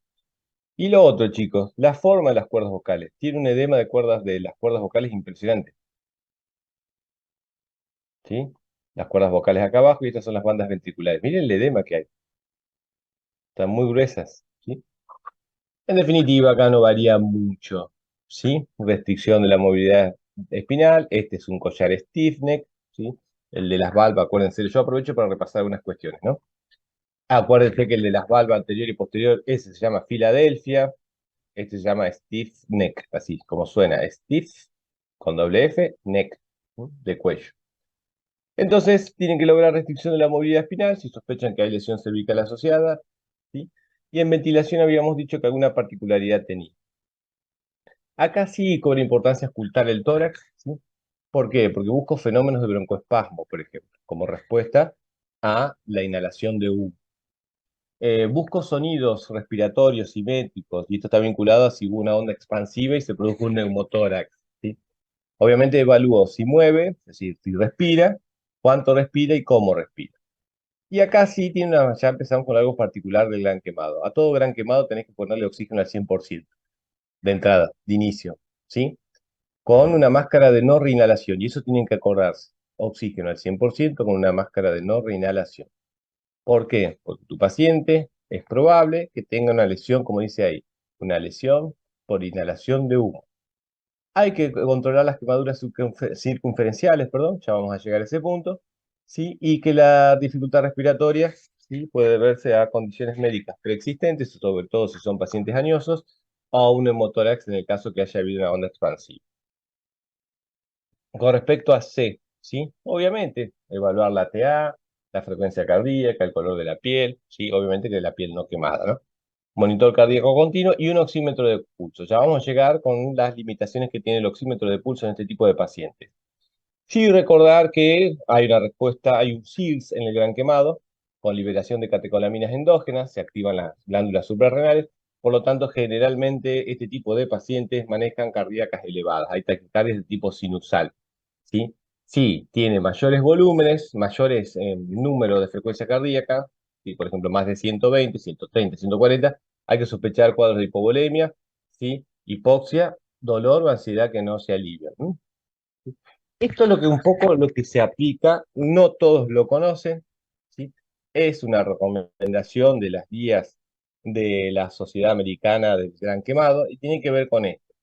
Y lo otro, chicos, la forma de las cuerdas vocales. Tiene un edema de las cuerdas vocales impresionante. ¿Sí? Las cuerdas vocales acá abajo y estas son las bandas ventriculares. Miren el edema que hay. Están muy gruesas. ¿Sí? En definitiva, acá no varía mucho, ¿sí? Restricción de la movilidad espinal. Este es un collar stiff neck, ¿sí? El de las valvas, acuérdense, yo aprovecho para repasar algunas cuestiones, ¿no? Acuérdense que el de las valvas anterior y posterior, ese se llama Filadelfia, este se llama stiff neck, así como suena, stiff, con doble F, neck, ¿sí? De cuello. Entonces, tienen que lograr restricción de la movilidad espinal si sospechan que hay lesión cervical asociada, ¿sí? Y en ventilación habíamos dicho que alguna particularidad tenía. Acá sí cobra importancia ocultar el tórax, ¿sí? ¿Por qué? Porque busco fenómenos de broncoespasmo, por ejemplo, como respuesta a la inhalación de humo. Busco sonidos respiratorios simétricos, y esto está vinculado a si hubo una onda expansiva y se produjo un neumotórax, ¿sí? Obviamente evalúo si mueve, es decir, si respira, cuánto respira y cómo respira. Y acá sí ya empezamos con algo particular del gran quemado. A todo gran quemado tenés que ponerle oxígeno al 100% de entrada, de inicio, ¿sí? Con una máscara de no reinhalación, y eso tienen que acordarse. oxígeno al 100% con una máscara de no reinhalación. ¿Por qué? Porque tu paciente es probable que tenga una lesión, como dice ahí, una lesión por inhalación de humo. Hay que controlar las quemaduras circunferenciales, perdón, ya vamos a llegar a ese punto, ¿sí? Y que la dificultad respiratoria, ¿sí? Puede deberse a condiciones médicas preexistentes, sobre todo si son pacientes añosos, o un hemotórax en el caso que haya habido una onda expansiva. Con respecto a C, ¿sí? Obviamente, evaluar la TA, la frecuencia cardíaca, el color de la piel, ¿sí? Obviamente que la piel no quemada, ¿no? Monitor cardíaco continuo y un oxímetro de pulso. Ya vamos a llegar con las limitaciones que tiene el oxímetro de pulso en este tipo de pacientes. Sí, recordar que hay una respuesta, hay un SIRS en el gran quemado, con liberación de catecolaminas endógenas, se activan las glándulas suprarrenales, por lo tanto, generalmente este tipo de pacientes manejan cardíacas elevadas, hay taquicardias de tipo sinusal, ¿sí? Sí, tiene mayores volúmenes, mayores número de frecuencia cardíaca, ¿sí? Por ejemplo, más de 120, 130, 140, hay que sospechar cuadros de hipovolemia, ¿sí? Hipoxia, dolor o ansiedad que no se alivian. Esto es lo que un poco lo que se aplica, no todos lo conocen, ¿sí? Es una recomendación de las guías de la Sociedad Americana del Gran Quemado y tiene que ver con esto.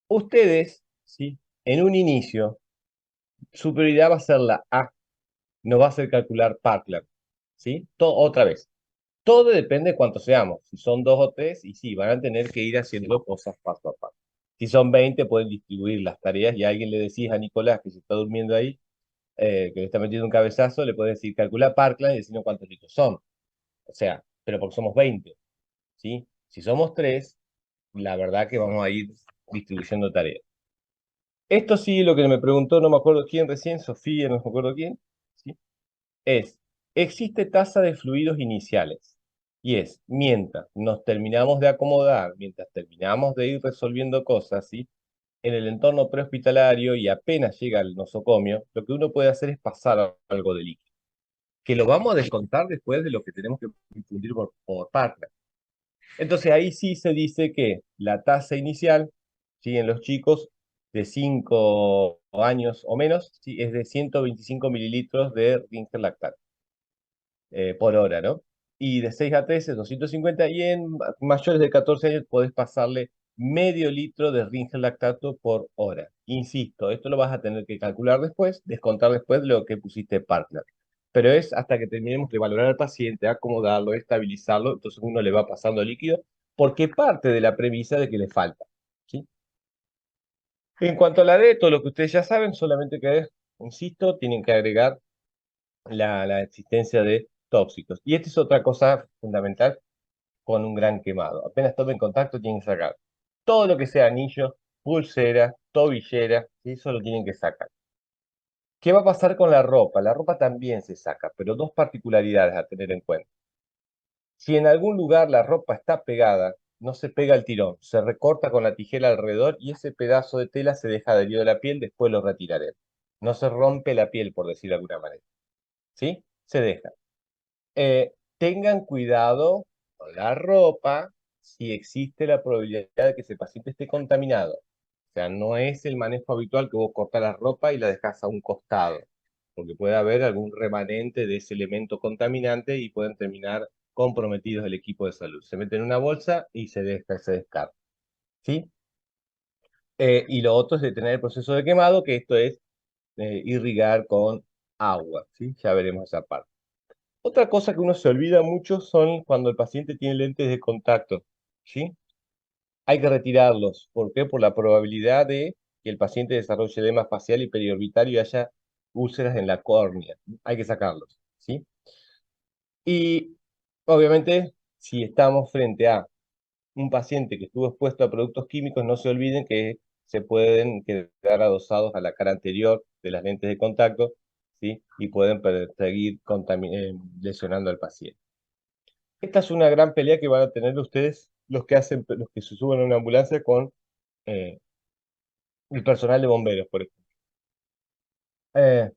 Ustedes, ¿sí? En un inicio, su prioridad va a ser la A, no va a ser calcular Parkland, ¿sí? Otra vez. Todo depende de cuántos seamos. Si son dos o tres, y sí, van a tener que ir haciendo cosas paso a paso. Si son 20, pueden distribuir las tareas y a alguien le decís a Nicolás que se está durmiendo ahí, que le está metiendo un cabezazo, le puedes decir, calcula Parkland y decirnos cuántos litros son. O sea, pero porque somos 20, ¿sí? Si somos 3, la verdad que vamos a ir distribuyendo tareas. Esto sí, lo que me preguntó, no me acuerdo quién recién, Sofía, no me acuerdo quién, ¿sí? Es, existe tasa de fluidos iniciales. Y es, mientras nos terminamos de acomodar, mientras terminamos de ir resolviendo cosas, ¿sí? En el entorno prehospitalario y apenas llega al nosocomio, lo que uno puede hacer es pasar algo de líquido, que lo vamos a descontar después de lo que tenemos que infundir por partner. Entonces ahí sí se dice que la tasa inicial, ¿sí? En los chicos de 5 años o menos, ¿sí? Es de 125 mililitros de Ringer lactato por hora, ¿no? Y de 6 a 13, 250, y en mayores de 14 años podés pasarle medio litro de Ringer lactato por hora. Insisto, esto lo vas a tener que calcular después, descontar después de lo que pusiste partner. Pero es hasta que terminemos de valorar al paciente, acomodarlo, estabilizarlo, entonces uno le va pasando líquido, porque parte de la premisa de que le falta, ¿sí? En cuanto a la D, todo lo que ustedes ya saben, solamente que, insisto, tienen que agregar la existencia de tóxicos. Y esta es otra cosa fundamental con un gran quemado. Apenas tomen contacto, tienen que sacar todo lo que sea anillo, pulsera, tobillera, ¿sí? Eso lo tienen que sacar. ¿Qué va a pasar con la ropa? La ropa también se saca, pero dos particularidades a tener en cuenta. Si en algún lugar la ropa está pegada, no se pega el tirón, se recorta con la tijera alrededor y ese pedazo de tela se deja adherido a la piel, después lo retiraré. No se rompe la piel, por decirlo de alguna manera. ¿Sí? Se deja. Tengan cuidado con la ropa si existe la probabilidad de que ese paciente esté contaminado. O sea, no es el manejo habitual que vos cortás la ropa y la dejás a un costado, porque puede haber algún remanente de ese elemento contaminante y pueden terminar comprometidos el equipo de salud. Se mete en una bolsa y se descarta, ¿sí? Y lo otro es detener el proceso de quemado, que esto es irrigar con agua, ¿sí? Ya veremos esa parte. Otra cosa que uno se olvida mucho son cuando el paciente tiene lentes de contacto, ¿sí? Hay que retirarlos. ¿Por qué? Por la probabilidad de que el paciente desarrolle edema facial y periorbitario y haya úlceras en la córnea. Hay que sacarlos, ¿sí? Y obviamente, si estamos frente a un paciente que estuvo expuesto a productos químicos, no se olviden que se pueden quedar adosados a la cara anterior de las lentes de contacto, ¿sí? Y pueden seguir lesionando al paciente. Esta es una gran pelea que van a tener ustedes, los que se suben a una ambulancia con eh, el personal de bomberos, por ejemplo. Eh,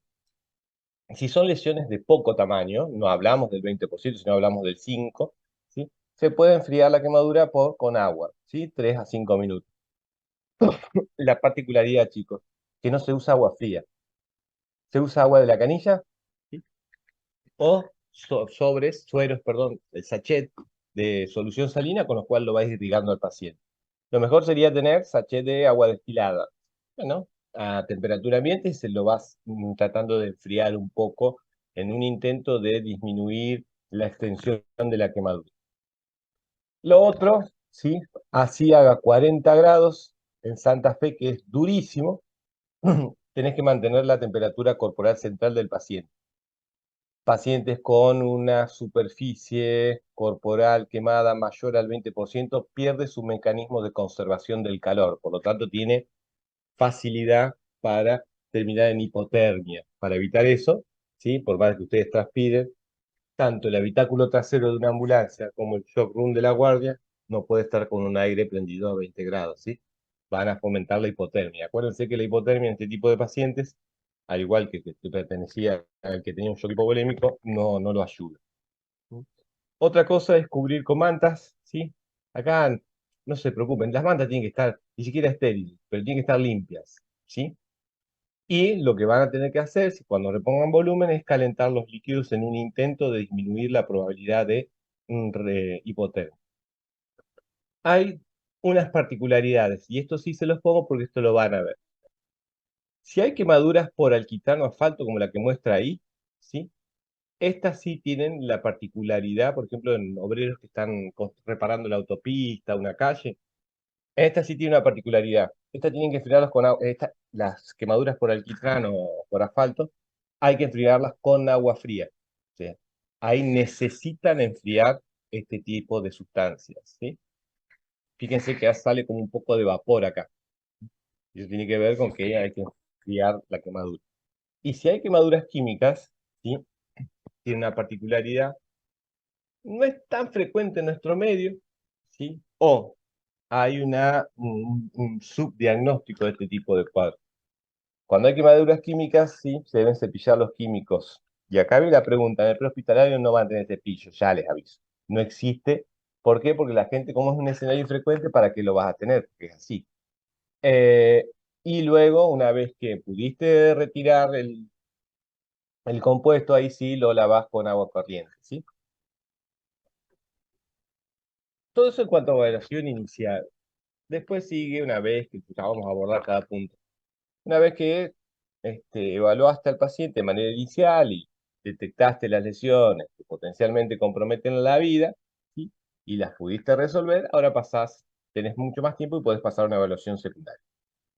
si son lesiones de poco tamaño, no hablamos del 20%, sino hablamos del 5%, ¿sí? Se puede enfriar la quemadura con agua, ¿sí? 3 a 5 minutos. La particularidad, chicos, que no se usa agua fría. Se usa agua de la canilla, ¿sí? O sueros, perdón, el sachet de solución salina con los cual lo vais irrigando al paciente. Lo mejor sería tener sachet de agua destilada. Bueno, a temperatura ambiente se lo vas tratando de enfriar un poco en un intento de disminuir la extensión de la quemadura. Lo otro, ¿sí? Así haga 40 grados en Santa Fe, que es durísimo, tenés que mantener la temperatura corporal central del paciente. Pacientes con una superficie corporal quemada mayor al 20% pierde su mecanismo de conservación del calor, por lo tanto tiene facilidad para terminar en hipotermia. Para evitar eso, ¿sí? Por más que ustedes transpiren, tanto el habitáculo trasero de una ambulancia como el shock room de la guardia no puede estar con un aire prendido a 20 grados, ¿sí? Van a fomentar la hipotermia. Acuérdense que la hipotermia en este tipo de pacientes, al igual que pertenecía al que tenía un shock hipovolémico, no lo ayuda. ¿Sí? Otra cosa es cubrir con mantas, ¿sí? Acá no se preocupen, las mantas tienen que estar ni siquiera estériles, pero tienen que estar limpias, ¿sí? Y lo que van a tener que hacer, cuando repongan volumen, es calentar los líquidos en un intento de disminuir la probabilidad de hipotermia. Hay unas particularidades, y esto sí se los pongo porque esto lo van a ver. Si hay quemaduras por alquitrán o asfalto, como la que muestra ahí, ¿sí? Estas sí tienen la particularidad, por ejemplo, en obreros que están reparando la autopista, una calle. Esta sí tiene una particularidad. Estas tienen que enfriarlas con agua. Las quemaduras por alquitrán o por asfalto, hay que enfriarlas con agua fría. O sea, ahí necesitan enfriar este tipo de sustancias, ¿sí? Fíjense que sale como un poco de vapor acá. Y eso tiene que ver con que hay que enfriar la quemadura. Y si hay quemaduras químicas, ¿sí? Tiene una particularidad. No es tan frecuente en nuestro medio, ¿sí? O hay un subdiagnóstico de este tipo de cuadros. Cuando hay quemaduras químicas, sí, se deben cepillar los químicos. Y acá viene la pregunta, en el prehospitalario no van a tener cepillo, ya les aviso. No existe. ¿Por qué? Porque la gente, como es un escenario infrecuente, ¿para qué lo vas a tener? Porque es así. Eh, y luego, una vez que pudiste retirar el compuesto, ahí sí lo lavas con agua corriente, ¿sí? Todo eso en cuanto a evaluación inicial. Después sigue una vez que ya vamos a abordar cada punto. Una vez que evaluaste al paciente de manera inicial y detectaste las lesiones que potencialmente comprometen la vida, ¿sí? Y las pudiste resolver, ahora tenés mucho más tiempo y podés pasar a una evaluación secundaria.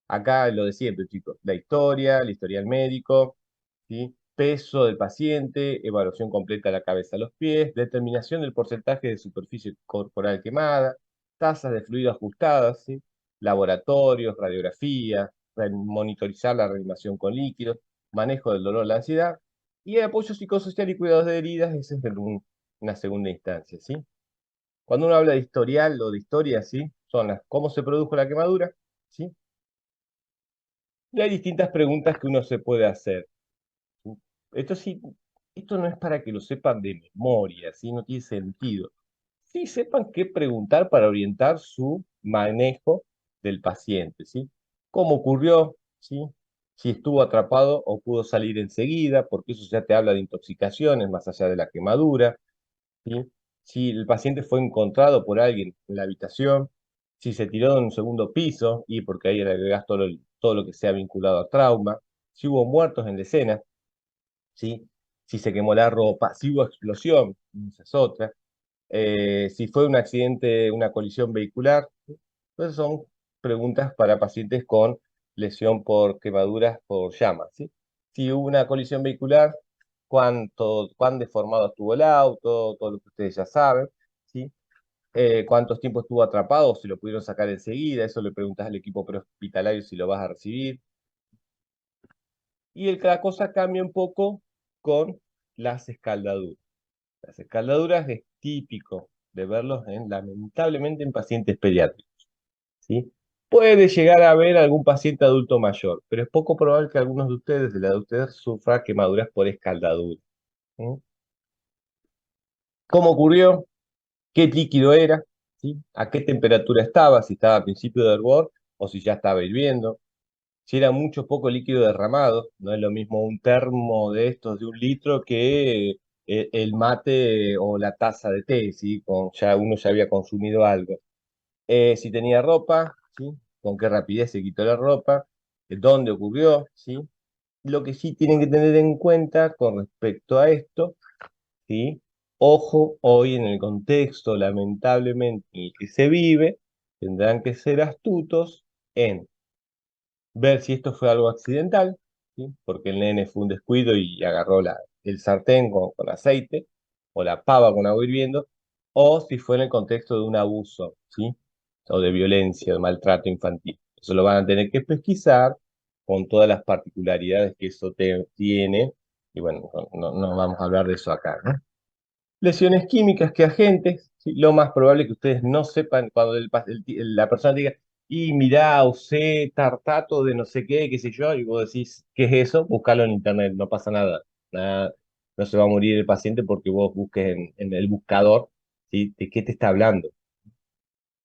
Acá lo de siempre, chicos, la historia, el historial médico, ¿sí? Peso del paciente, evaluación completa de la cabeza a los pies, determinación del porcentaje de superficie corporal quemada, tasas de fluido ajustadas, ¿sí? Laboratorios, radiografía, monitorizar la reanimación con líquidos, manejo del dolor, la ansiedad, y el apoyo psicosocial y cuidados de heridas, ese es una segunda instancia, ¿sí? Cuando uno habla de historial o de historia, ¿sí? Son cómo se produjo la quemadura, ¿sí? Y hay distintas preguntas que uno se puede hacer. Esto sí, esto no es para que lo sepan de memoria, ¿sí? No tiene sentido. Sí, sepan qué preguntar para orientar su manejo del paciente, ¿sí? ¿Cómo ocurrió? ¿Sí? Si estuvo atrapado o pudo salir enseguida, porque eso ya te habla de intoxicaciones más allá de la quemadura, ¿sí? Si el paciente fue encontrado por alguien en la habitación, si se tiró de un segundo piso, y porque ahí le agregás todo lo que sea vinculado a trauma, si hubo muertos en la escena, ¿sí? Si se quemó la ropa, si hubo explosión, esa es otra, si fue un accidente, una colisión vehicular. ¿Sí? Entonces son preguntas para pacientes con lesión por quemaduras por llamas, ¿sí? Si hubo una colisión vehicular, cuán deformado estuvo el auto, todo lo que ustedes ya saben, ¿sí? Cuántos tiempos estuvo atrapado, si lo pudieron sacar enseguida, eso le preguntas al equipo prehospitalario si lo vas a recibir. Y la cosa cambia un poco con las escaldaduras. Las escaldaduras es típico de verlos lamentablemente en pacientes pediátricos, ¿sí? Puede llegar a haber algún paciente adulto mayor, pero es poco probable que algunos de ustedes, de la de ustedes, sufra quemaduras por escaldadura. ¿Sí? ¿Cómo ocurrió? ¿Qué líquido era? ¿Sí? ¿A qué temperatura estaba? Si estaba a principio de hervor o si ya estaba hirviendo. si era mucho o poco líquido derramado. No es lo mismo un termo de estos de 1 litro que el mate o la taza de té, ¿sí? Ya uno ya había consumido algo. Si tenía ropa, ¿sí? Con qué rapidez se quitó la ropa, dónde ocurrió, ¿sí? Lo que sí tienen que tener en cuenta con respecto a esto, ¿sí? Ojo, hoy en el contexto lamentablemente en el que se vive, tendrán que ser astutos en ver si esto fue algo accidental, ¿sí? Porque el nene fue un descuido y agarró el sartén con aceite, o la pava con agua hirviendo, o si fue en el contexto de un abuso, ¿sí? O de violencia, de maltrato infantil. Eso lo van a tener que pesquisar con todas las particularidades que eso tiene, y bueno, no vamos a hablar de eso acá, ¿no? Lesiones químicas que agentes, ¿sí? Lo más probable es que ustedes no sepan cuando la persona diga, y mirá, usé tartato de no sé qué sé yo, y vos decís, ¿qué es eso? Buscalo en internet, no pasa nada. Nada, no se va a morir el paciente porque vos busques en el buscador, ¿sí? De qué te está hablando.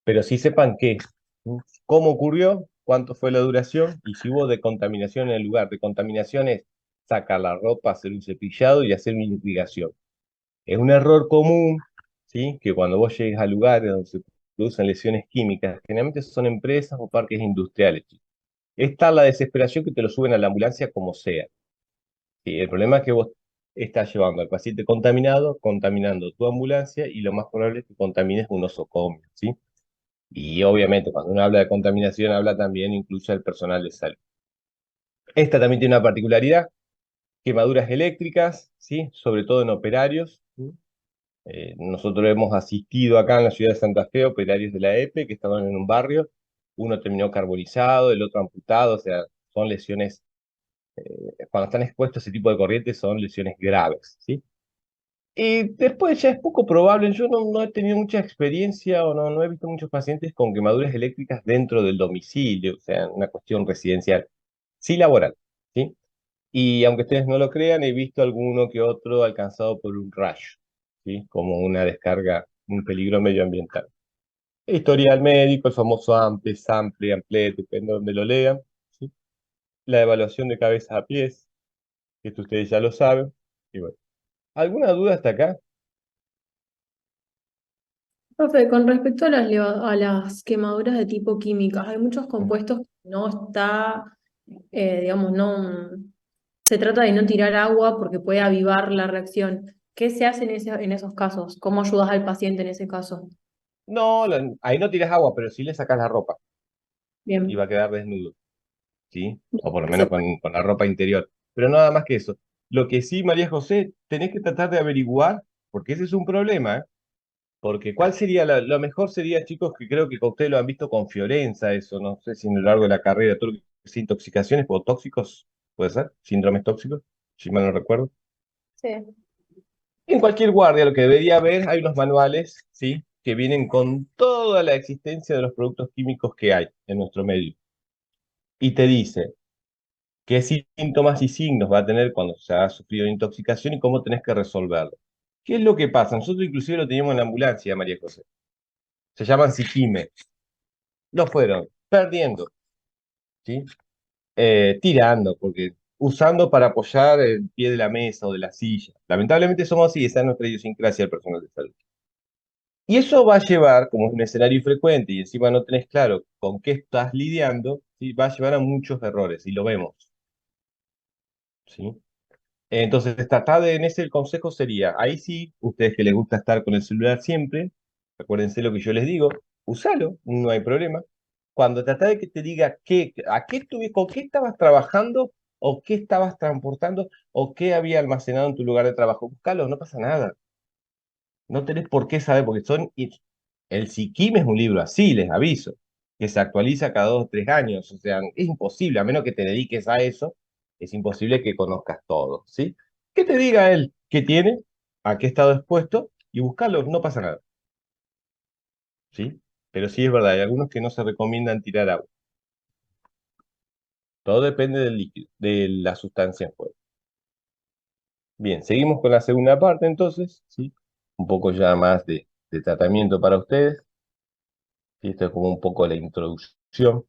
Pero sí sepan qué, ¿sí? Cómo ocurrió, cuánto fue la duración, y si hubo decontaminación en el lugar. Decontaminación es sacar la ropa, hacer un cepillado y hacer una irrigación. Es un error común, ¿sí? Que cuando vos llegues a lugares donde se producen lesiones químicas, generalmente son empresas o parques industriales, chicos. Es tal la desesperación que te lo suben a la ambulancia como sea. ¿Sí? El problema es que vos estás llevando al paciente contaminado, contaminando tu ambulancia y lo más probable es que contamines un nosocomio, ¿sí? Y obviamente cuando uno habla de contaminación, habla también incluso al personal de salud. Esta también tiene una particularidad, quemaduras eléctricas, ¿sí? Sobre todo en operarios, ¿sí? Nosotros hemos asistido acá en la ciudad de Santa Fe a operarios de la EPE que estaban en un barrio, uno terminó carbonizado, el otro amputado, o sea, son lesiones, cuando están expuestos a ese tipo de corrientes son lesiones graves, ¿sí? Y después ya es poco probable, yo no he tenido mucha experiencia o no he visto muchos pacientes con quemaduras eléctricas dentro del domicilio, o sea, una cuestión residencial, sí laboral, ¿sí? Y aunque ustedes no lo crean, he visto alguno que otro alcanzado por un rayo, ¿sí? Como una descarga, un peligro medioambiental. Historial médico, el famoso AMPE, SAMPLE, AMPLET, depende de donde lo lean, ¿sí? La evaluación de cabeza a pies, que esto ustedes ya lo saben. Y bueno, ¿alguna duda hasta acá? Profe, con respecto a a las quemaduras de tipo químicas, hay muchos compuestos que no está, digamos, no, se trata de no tirar agua porque puede avivar la reacción. ¿Qué se hace en esos casos? ¿Cómo ayudas al paciente en ese caso? No, ahí no tiras agua, pero sí le sacas la ropa y va Bien. a quedar desnudo, ¿sí? O por lo Se menos con la ropa interior. Pero nada más que eso. Lo que sí, María José, tenés que tratar de averiguar, porque ese es un problema, ¿eh? Porque ¿cuál sería lo mejor sería, chicos, que creo que ustedes lo han visto con Fiorenza, eso, no sé si a lo largo de la carrera, todo lo que es intoxicaciones o tóxicos, puede ser, síndromes tóxicos, si mal no recuerdo. Sí. En cualquier guardia lo que debería haber, hay unos manuales, ¿sí? Que vienen con toda la existencia de los productos químicos que hay en nuestro medio. Y te dice qué síntomas y signos va a tener cuando se ha sufrido intoxicación y cómo tenés que resolverlo. ¿Qué es lo que pasa? Nosotros inclusive lo teníamos en la ambulancia, María José. Se llaman psiquime. Lo fueron perdiendo, ¿sí? Tirando, porque usando para apoyar el pie de la mesa o de la silla. Lamentablemente somos así, esa es nuestra idiosincrasia del personal de salud. Y eso va a llevar, como es un escenario frecuente y encima no tenés claro con qué estás lidiando, ¿sí? Va a llevar a muchos errores y lo vemos, ¿sí? Entonces, tratar de, en ese el consejo sería, ahí sí, ustedes que les gusta estar con el celular siempre, acuérdense lo que yo les digo, usalo, no hay problema. Cuando tratás de que te diga con qué estabas trabajando, o qué estabas transportando, o qué había almacenado en tu lugar de trabajo, buscalo, no pasa nada. No tenés por qué saber, porque el Siquim es un libro así, les aviso, que se actualiza cada 2 o 3 años. O sea, es imposible, a menos que te dediques a eso, es imposible que conozcas todo, ¿sí? Que te diga él qué tiene, a qué estado expuesto, y buscarlo, no pasa nada, ¿sí? Pero sí es verdad, hay algunos que no se recomiendan tirar agua. Todo depende del líquido, de la sustancia en juego. Bien, seguimos con la segunda parte entonces, ¿sí? Un poco ya más de tratamiento para ustedes. ¿Sí? Esto es como un poco la introducción.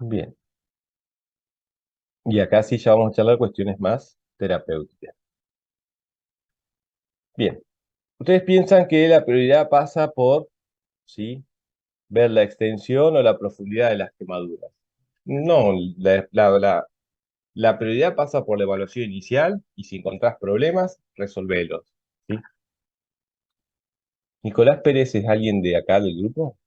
Bien. Y acá sí ya vamos a charlar cuestiones más terapéuticas. Bien. Ustedes piensan que la prioridad pasa por, ¿sí?, ver la extensión o la profundidad de las quemaduras. No, la prioridad pasa por la evaluación inicial y si encontrás problemas, resolvelos. ¿Sí? Nicolás Pérez es alguien de acá del grupo,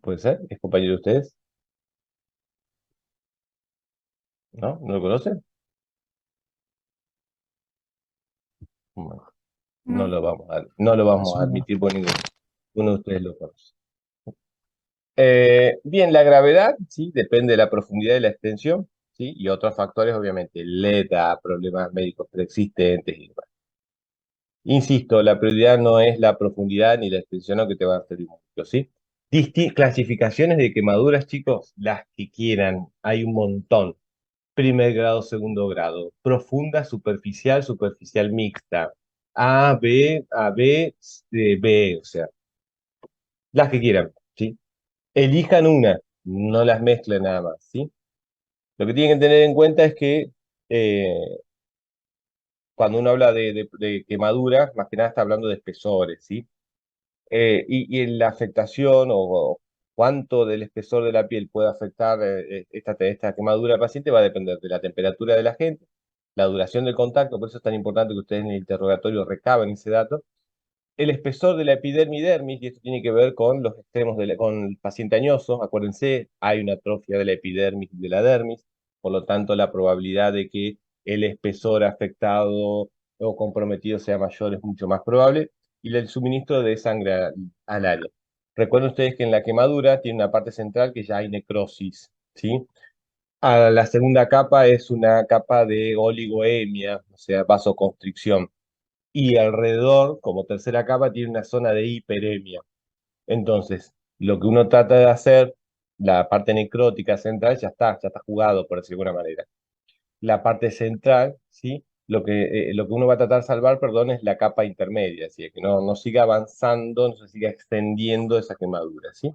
¿puede ser? ¿Es compañero de ustedes? ¿No? ¿No lo conocen? Bueno, No. no lo vamos a Asumo. admitir por ninguno de ustedes lo conoce. Bien, la gravedad, sí, depende de la profundidad de la extensión, sí, y otros factores, obviamente, la edad, problemas médicos preexistentes y demás. Insisto, la prioridad no es la profundidad ni la extensión lo que te va a hacer mucho, ¿sí? Clasificaciones de quemaduras, chicos, las que quieran, hay un montón. Primer grado, segundo grado, profunda, superficial, superficial mixta, B, o sea, las que quieran, ¿sí? Elijan una, no las mezclen nada más, ¿sí? Lo que tienen que tener en cuenta es que eh, cuando uno habla de quemaduras, más que nada está hablando de espesores, ¿sí? Y en la afectación o cuánto del espesor de la piel puede afectar esta quemadura al paciente va a depender de la temperatura de la gente, la duración del contacto, por eso es tan importante que ustedes en el interrogatorio recaben ese dato, el espesor de la epidermis y dermis, y esto tiene que ver con los extremos con el paciente añoso, acuérdense, hay una atrofia de la epidermis y de la dermis, por lo tanto la probabilidad de que el espesor afectado o comprometido sea mayor es mucho más probable, y el suministro de sangre al área. Recuerden ustedes que en la quemadura tiene una parte central que ya hay necrosis, ¿sí? La segunda capa es una capa de oligoemia, o sea, vasoconstricción y alrededor, como tercera capa, tiene una zona de hiperemia. Entonces, lo que uno trata de hacer, la parte necrótica central ya está jugado, por decirlo de alguna manera. La parte central, ¿sí? Lo que uno va a tratar de salvar, perdón, es la capa intermedia, así que no siga avanzando, no se siga extendiendo esa quemadura, ¿sí?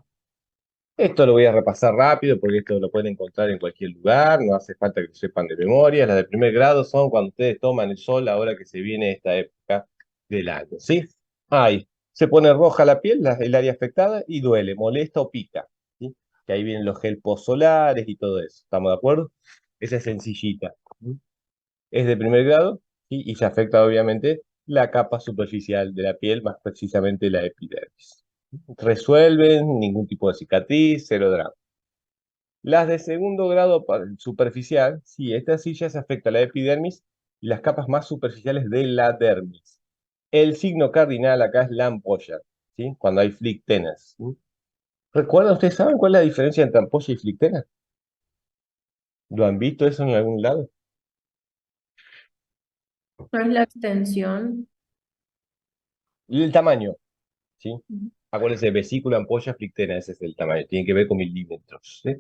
Esto lo voy a repasar rápido porque esto lo pueden encontrar en cualquier lugar, no hace falta que lo sepan de memoria. Las de primer grado son cuando ustedes toman el sol ahora que se viene esta época del año, ¿sí? Ahí, se pone roja la piel, el área afectada, y duele, molesta o pica, ¿sí? Que ahí vienen los gel solares y todo eso, ¿estamos de acuerdo? Esa es sencillita. ¿Sí? Es de primer grado, ¿sí? Y se afecta obviamente la capa superficial de la piel, más precisamente la epidermis. Resuelven, ningún tipo de cicatriz, cero drama. Las de segundo grado superficial, sí, esta sí ya se afecta la epidermis y las capas más superficiales de la dermis. El signo cardinal acá es la ampolla, ¿sí? Cuando hay flictenas. ¿Sí? ¿Recuerdan, ustedes saben cuál es la diferencia entre ampolla y flictena? ¿Lo han visto eso en algún lado? No es la extensión. Y el tamaño, ¿sí? Ujú. Acuérdense, vesícula, ampolla, flictena, ese es el tamaño, tiene que ver con milímetros, ¿sí?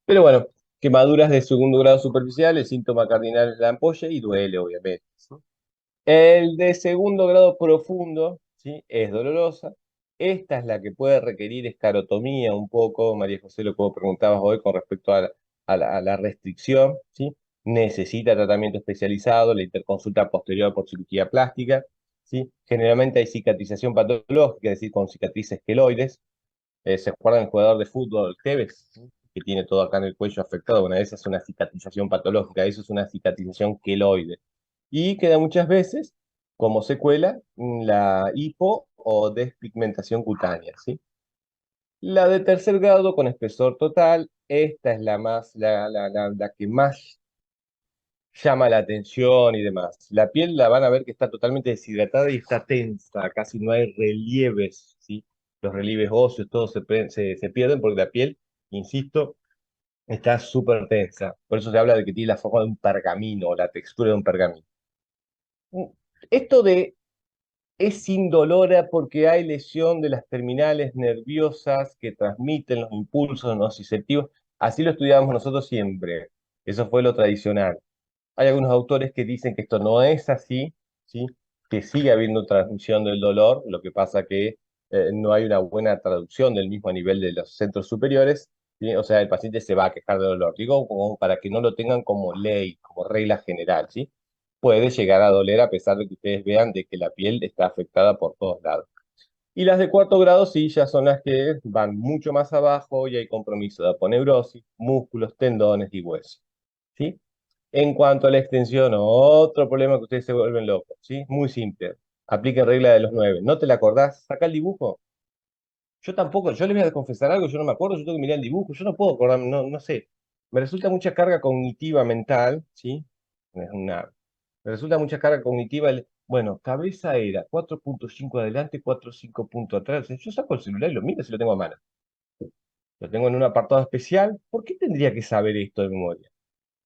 Pero bueno, quemaduras de segundo grado superficial, el síntoma cardinal es la ampolla y duele, obviamente, ¿sí? El de segundo grado profundo, ¿sí? Es dolorosa. Esta es la que puede requerir escarotomía un poco, María José, lo que vos preguntabas hoy con respecto a la restricción, ¿sí? Necesita tratamiento especializado, la interconsulta posterior por cirugía plástica, ¿sí? Generalmente hay cicatrización patológica, es decir, con cicatrices queloides. ¿Se acuerdan del jugador de fútbol, Tevez, ¿sí? Que tiene todo acá en el cuello afectado? Bueno, esa es una cicatrización patológica, eso es una cicatrización queloide y queda muchas veces como secuela la hipo o despigmentación cutánea, ¿sí? La de tercer grado con espesor total, esta es la que más llama la atención y demás. La piel la van a ver que está totalmente deshidratada y está tensa, casi no hay relieves, ¿sí? Los relieves óseos, todos se pierden porque la piel, insisto, está súper tensa. Por eso se habla de que tiene la forma de un pergamino, o la textura de un pergamino. Esto de es indolora porque hay lesión de las terminales nerviosas que transmiten los impulsos nociceptivos. Así lo estudiábamos nosotros siempre. Eso fue lo tradicional. Hay algunos autores que dicen que esto no es así, ¿sí? Que sigue habiendo transmisión del dolor, lo que pasa que no hay una buena traducción del mismo a nivel de los centros superiores, ¿sí? O sea, el paciente se va a quejar de dolor. Digo, como para que no lo tengan como ley, como regla general, ¿sí? Puede llegar a doler a pesar de que ustedes vean de que la piel está afectada por todos lados. Y las de cuarto grado sí, ya son las que van mucho más abajo y hay compromiso de aponeurosis, músculos, tendones y huesos, ¿sí? En cuanto a la extensión, otro problema que ustedes se vuelven locos, ¿sí? Muy simple. Apliquen regla de los 9. ¿No te la acordás? Saca el dibujo. Yo tampoco, yo les voy a confesar algo, yo no me acuerdo, yo tengo que mirar el dibujo, yo no puedo acordarme, no sé. Me resulta mucha carga cognitiva mental, ¿sí? Es una, Me resulta mucha carga cognitiva. Bueno, cabeza era 4.5 adelante, 4.5 puntos atrás. Yo saco el celular y lo miro si lo tengo a mano. Lo tengo en un apartado especial. ¿Por qué tendría que saber esto de memoria?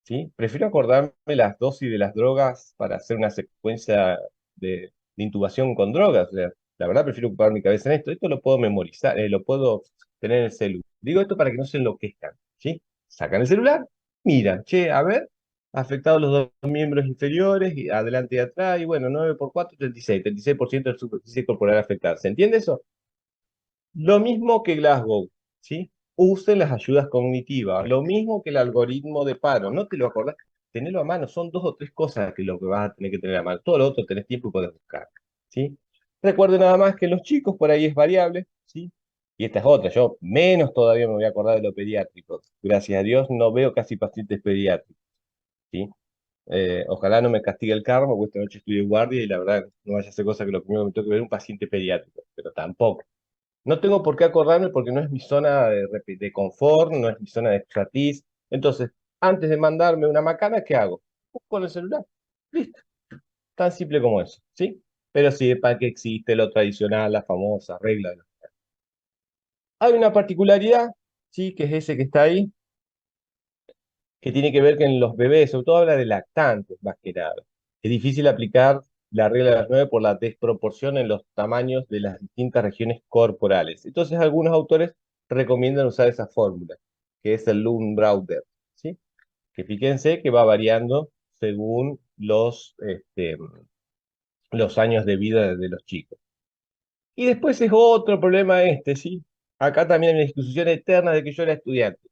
¿Sí? Prefiero acordarme las dosis de las drogas para hacer una secuencia de intubación con drogas. O sea, la verdad prefiero ocupar mi cabeza en esto. Esto lo puedo memorizar, lo puedo tener en el celular. Digo esto para que no se enloquezcan, ¿sí? Sacan el celular, miran, che, a ver, afectados los dos miembros inferiores, y adelante y atrás, y bueno, 9 por 4, 36% de la superficie corporal afectada. ¿Se entiende eso? Lo mismo que Glasgow, ¿sí? Usen las ayudas cognitivas, lo mismo que el algoritmo de paro, ¿no te lo acordás? Tenelo a mano, son dos o tres cosas que lo que vas a tener que tener a mano, todo lo otro tenés tiempo y podés buscar, ¿sí? Recuerden nada más que los chicos por ahí es variable, ¿sí? Y esta es otra, yo menos todavía me voy a acordar de lo pediátrico, gracias a Dios no veo casi pacientes pediátricos, ¿sí? Ojalá no me castigue el karma, porque esta noche estudié guardia y la verdad no vaya a ser cosa que lo primero que me toque ver un paciente pediátrico, pero tampoco. No tengo por qué acordarme porque no es mi zona de confort, no es mi zona de expertise. Entonces, antes de mandarme una macana, ¿qué hago? Busco con el celular. Listo. Tan simple como eso, ¿sí? Pero sí, para que existe lo tradicional, la famosa regla. Hay una particularidad, ¿sí? Que es ese que está ahí, que tiene que ver que en los bebés, sobre todo habla de lactantes más que nada. Es difícil aplicar la regla de las 9 por la desproporción en los tamaños de las distintas regiones corporales. Entonces, algunos autores recomiendan usar esa fórmula, que es el Lund-Brauder, ¿sí? Que fíjense que va variando según los años de vida de los chicos. Y después es otro problema este, ¿sí? Acá también hay una discusión eterna de que yo era estudiante.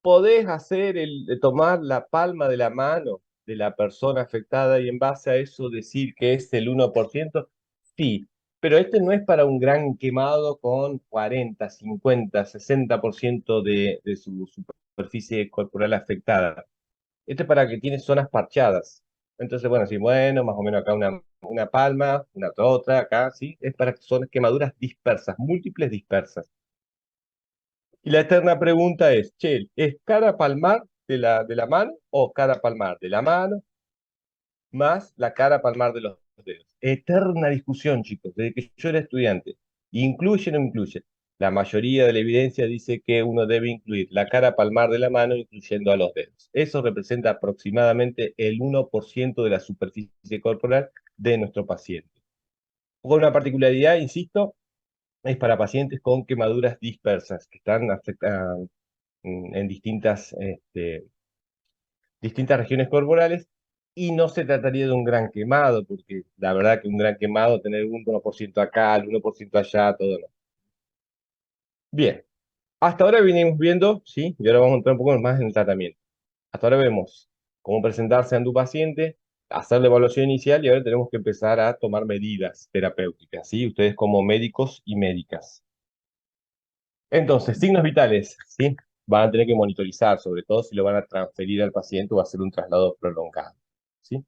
Podés de tomar la palma de la mano de la persona afectada y en base a eso decir que es el 1%. Sí, pero este no es para un gran quemado con 40, 50, 60% de su superficie corporal afectada. Este es para que tiene zonas parchadas. Entonces, bueno, sí, bueno, más o menos acá una palma, una otra, acá, sí, es para que son quemaduras dispersas, múltiples dispersas. Y la eterna pregunta es, che, ¿es cara palmar de la mano o cara palmar de la mano más la cara palmar de los dedos? Eterna discusión, chicos, desde que yo era estudiante. ¿Incluye o no incluye? La mayoría de la evidencia dice que uno debe incluir la cara palmar de la mano incluyendo a los dedos. Eso representa aproximadamente el 1% de la superficie corporal de nuestro paciente. Con una particularidad, insisto, es para pacientes con quemaduras dispersas que están afectadas en distintas regiones corporales y no se trataría de un gran quemado, porque la verdad que un gran quemado, tener un 1% acá, el 1% allá, todo no. Bien, hasta ahora venimos viendo, ¿sí? Y ahora vamos a entrar un poco más en el tratamiento. Hasta ahora vemos cómo presentarse ante un paciente, hacer la evaluación inicial y ahora tenemos que empezar a tomar medidas terapéuticas, ¿sí? Ustedes como médicos y médicas. Entonces, signos vitales, ¿sí? Van a tener que monitorizar, sobre todo si lo van a transferir al paciente o hacer un traslado prolongado, ¿sí?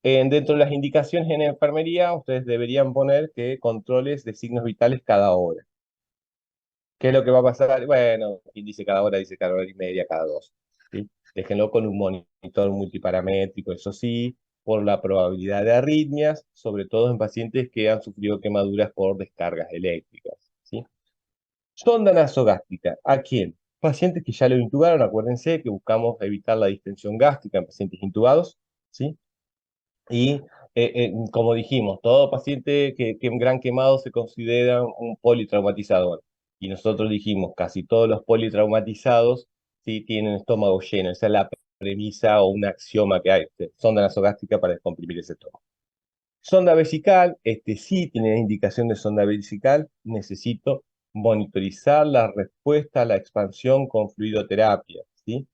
Dentro de las indicaciones en enfermería, ustedes deberían poner que controles de signos vitales cada hora. ¿Qué es lo que va a pasar? Bueno, quien dice cada hora, dice cada hora y media, cada dos, ¿sí? Déjenlo con un monitor multiparamétrico, eso sí, por la probabilidad de arritmias, sobre todo en pacientes que han sufrido quemaduras por descargas eléctricas, ¿sí? Sonda nasogástrica. ¿A quién? Pacientes que ya lo intubaron, acuérdense que buscamos evitar la distensión gástrica en pacientes intubados, ¿sí? Y como dijimos, todo paciente que en gran quemado se considera un politraumatizador. Y nosotros dijimos, casi todos los politraumatizados sí tienen estómago lleno. Esa es la premisa o un axioma que hay. Sonda nasogástrica para descomprimir ese estómago. Sonda vesical, este sí tiene indicación de sonda vesical, necesito monitorizar la respuesta a la expansión con fluidoterapia, ¿sí?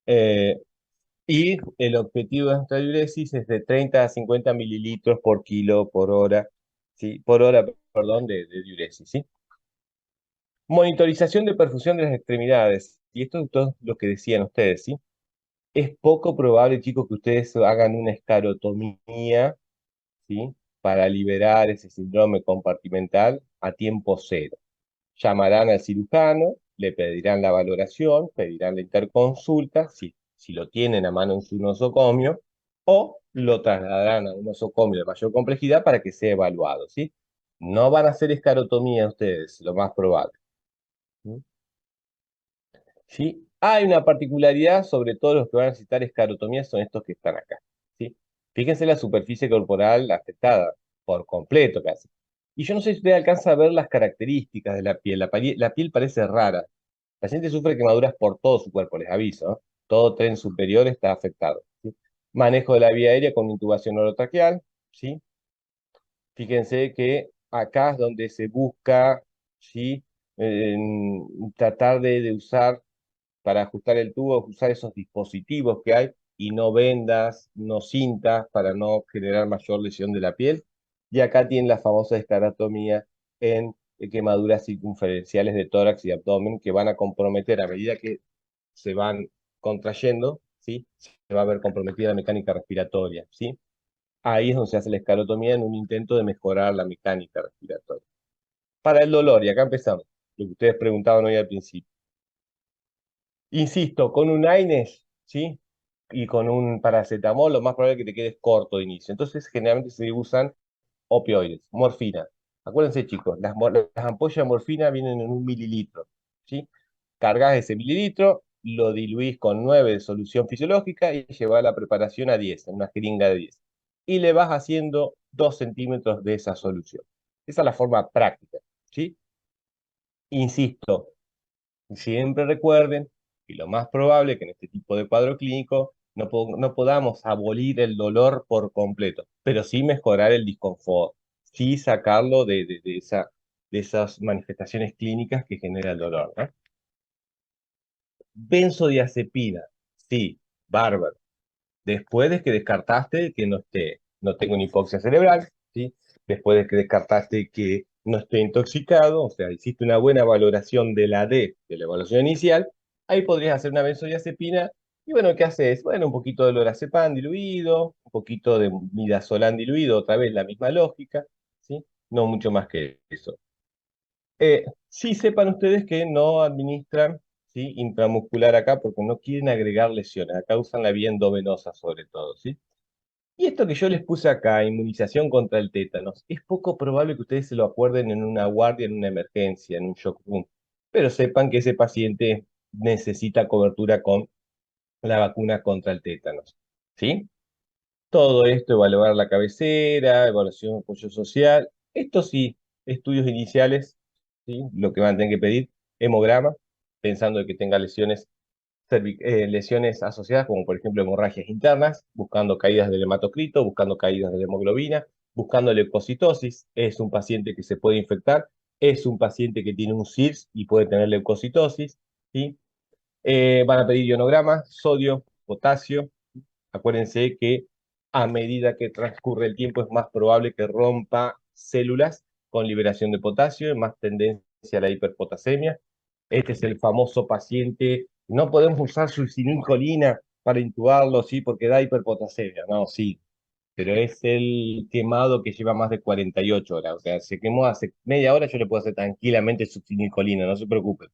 Eh, y el objetivo de nuestra diuresis es de 30 a 50 mililitros por kilo por hora, ¿sí? Por hora, perdón, de diuresis, ¿sí? Monitorización de perfusión de las extremidades. Y esto es todo lo que decían ustedes, ¿sí? Es poco probable, chicos, que ustedes hagan una escarotomía, ¿sí? Para liberar ese síndrome compartimental a tiempo cero. Llamarán al cirujano, le pedirán la valoración, pedirán la interconsulta, si lo tienen a mano en su nosocomio, o lo trasladarán a un nosocomio de mayor complejidad para que sea evaluado, ¿sí? No van a hacer escarotomía ustedes, lo más probable. ¿Sí? ¿Sí? Hay una particularidad sobre todo los que van a necesitar escarotomía, son estos que están acá, ¿sí? Fíjense la superficie corporal afectada, por completo casi. Y yo no sé si usted alcanza a ver las características de la piel. La piel parece rara. El paciente sufre quemaduras por todo su cuerpo, les aviso, ¿no? Todo tren superior está afectado, ¿sí? Manejo de la vía aérea con intubación orotraqueal, ¿sí? Fíjense que acá es donde se busca, ¿sí? Tratar de usar para ajustar el tubo, usar esos dispositivos que hay y no vendas, no cintas para no generar mayor lesión de la piel. Y acá tienen la famosa esclerotomía en quemaduras circunferenciales de tórax y abdomen que van a comprometer a medida que se van contrayendo, ¿sí? Se va a ver comprometida la mecánica respiratoria, ¿sí? Ahí es donde se hace la esclerotomía en un intento de mejorar la mecánica respiratoria. Para el dolor, y acá empezamos, lo que ustedes preguntaban hoy al principio. Insisto, con un AINES, ¿sí? Y con un paracetamol, lo más probable es que te quedes corto de inicio. Entonces, generalmente se usan opioides, morfina. Acuérdense, chicos, las ampollas de morfina vienen en 1 mililitro, ¿sí? Cargas ese mililitro, lo diluís con 9 de solución fisiológica y llevás la preparación a 10, en una jeringa de 10. Y le vas haciendo 2 centímetros de esa solución. Esa es la forma práctica, ¿sí? Insisto, siempre recuerden que lo más probable es que en este tipo de cuadro clínico no podamos abolir el dolor por completo, pero sí mejorar el disconfort, sí sacarlo de esas manifestaciones clínicas que genera el dolor, ¿no? Benzodiazepina, sí, bárbaro. Después de que descartaste que no tengo una hipoxia cerebral, ¿sí? Después de que descartaste que no esté intoxicado, o sea, hiciste una buena valoración de la D, de la evaluación inicial, ahí podrías hacer una benzodiazepina, y bueno, ¿qué haces? Bueno, un poquito de lorazepam diluido, un poquito de midazolam diluido, otra vez la misma lógica, ¿sí? No mucho más que eso. Sí sepan ustedes que no administran, ¿sí? Intramuscular acá porque no quieren agregar lesiones, acá usan la vía endovenosa sobre todo, ¿sí? Y esto que yo les puse acá, inmunización contra el tétanos, es poco probable que ustedes se lo acuerden en una guardia, en una emergencia, en un shock room, pero sepan que ese paciente necesita cobertura con la vacuna contra el tétanos, ¿sí? Todo esto, evaluar la cabecera, evaluación de apoyo social, esto sí, estudios iniciales, ¿sí? Lo que van a tener que pedir, hemograma, pensando de que tenga lesiones asociadas, como por ejemplo hemorragias internas, buscando caídas del hematocrito, buscando caídas de la hemoglobina, buscando leucocitosis. Es un paciente que se puede infectar, es un paciente que tiene un SIRS y puede tener leucocitosis, ¿sí? Van a pedir ionograma, sodio, potasio. Acuérdense que a medida que transcurre el tiempo es más probable que rompa células con liberación de potasio, es más tendencia a la hiperpotasemia. Este es el famoso paciente, no podemos usar succinilcolina para intubarlo, sí, porque da hiperpotasemia. No, sí, pero es el quemado que lleva más de 48 horas. O sea, se quemó hace media hora, yo le puedo hacer tranquilamente succinilcolina, no se preocupen.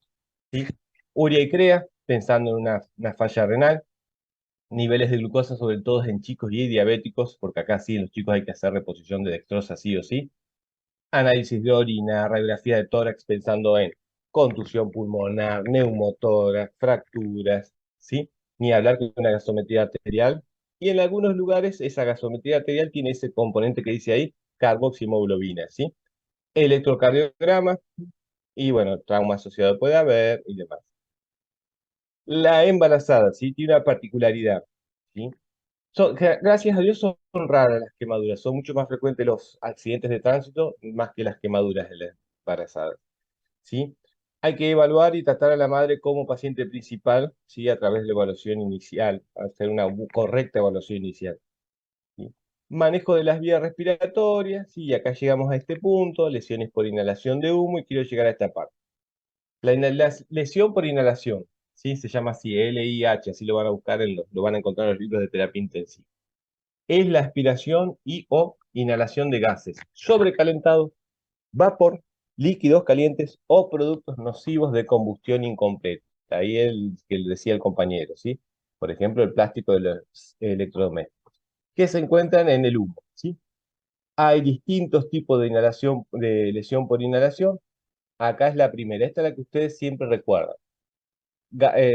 ¿Sí? Urea y crea, pensando en una falla renal. Niveles de glucosa, sobre todo en chicos y diabéticos, porque acá sí en los chicos hay que hacer reposición de dextrosa sí o sí. Análisis de orina, radiografía de tórax, pensando en contusión pulmonar, neumotórax, fracturas, ¿sí? Ni hablar de una gasometría arterial. Y en algunos lugares esa gasometría arterial tiene ese componente que dice ahí, carboximoglobina, ¿sí? Electrocardiograma, y bueno, trauma asociado puede haber y demás. La embarazada, ¿sí? Tiene una particularidad, ¿sí? Gracias a Dios son raras las quemaduras, son mucho más frecuentes los accidentes de tránsito más que las quemaduras de las embarazadas, ¿sí? Hay que evaluar y tratar a la madre como paciente principal, ¿sí? A través de la evaluación inicial, hacer una correcta evaluación inicial, ¿sí? Manejo de las vías respiratorias, ¿sí? Y acá llegamos a este punto, lesiones por inhalación de humo, y quiero llegar a esta parte. La lesión por inhalación, ¿sí? Se llama así, LIH, así lo van a buscar, lo van a encontrar en los libros de terapia intensiva. Es la aspiración y o inhalación de gases sobrecalentados, vapor, líquidos calientes o productos nocivos de combustión incompleta. Ahí el que le decía el compañero, ¿sí? Por ejemplo, el plástico de los electrodomésticos, que se encuentran en el humo, ¿sí? Hay distintos tipos de inhalación, de lesión por inhalación. Acá es la primera, esta es la que ustedes siempre recuerdan.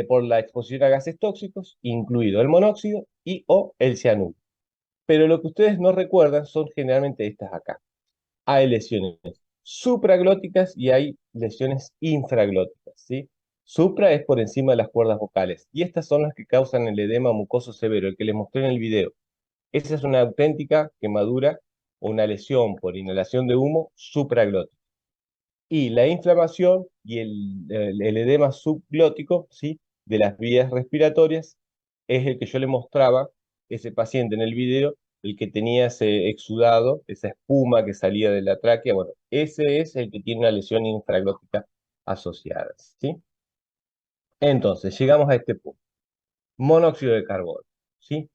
Por la exposición a gases tóxicos, incluido el monóxido y o el cianuro. Pero lo que ustedes no recuerdan son generalmente estas acá. Hay lesiones supraglóticas y hay lesiones infraglóticas, ¿sí? Supra es por encima de las cuerdas vocales y estas son las que causan el edema mucoso severo, el que les mostré en el video. Esa es una auténtica quemadura o una lesión por inhalación de humo supraglótica. Y la inflamación y el edema subglótico, ¿sí? De las vías respiratorias es el que yo le mostraba, ese paciente en el video, el que tenía ese exudado, esa espuma que salía de la tráquea. Bueno, ese es el que tiene una lesión infraglótica asociada, ¿sí? Entonces, llegamos a este punto. Monóxido de carbono, ¿sí?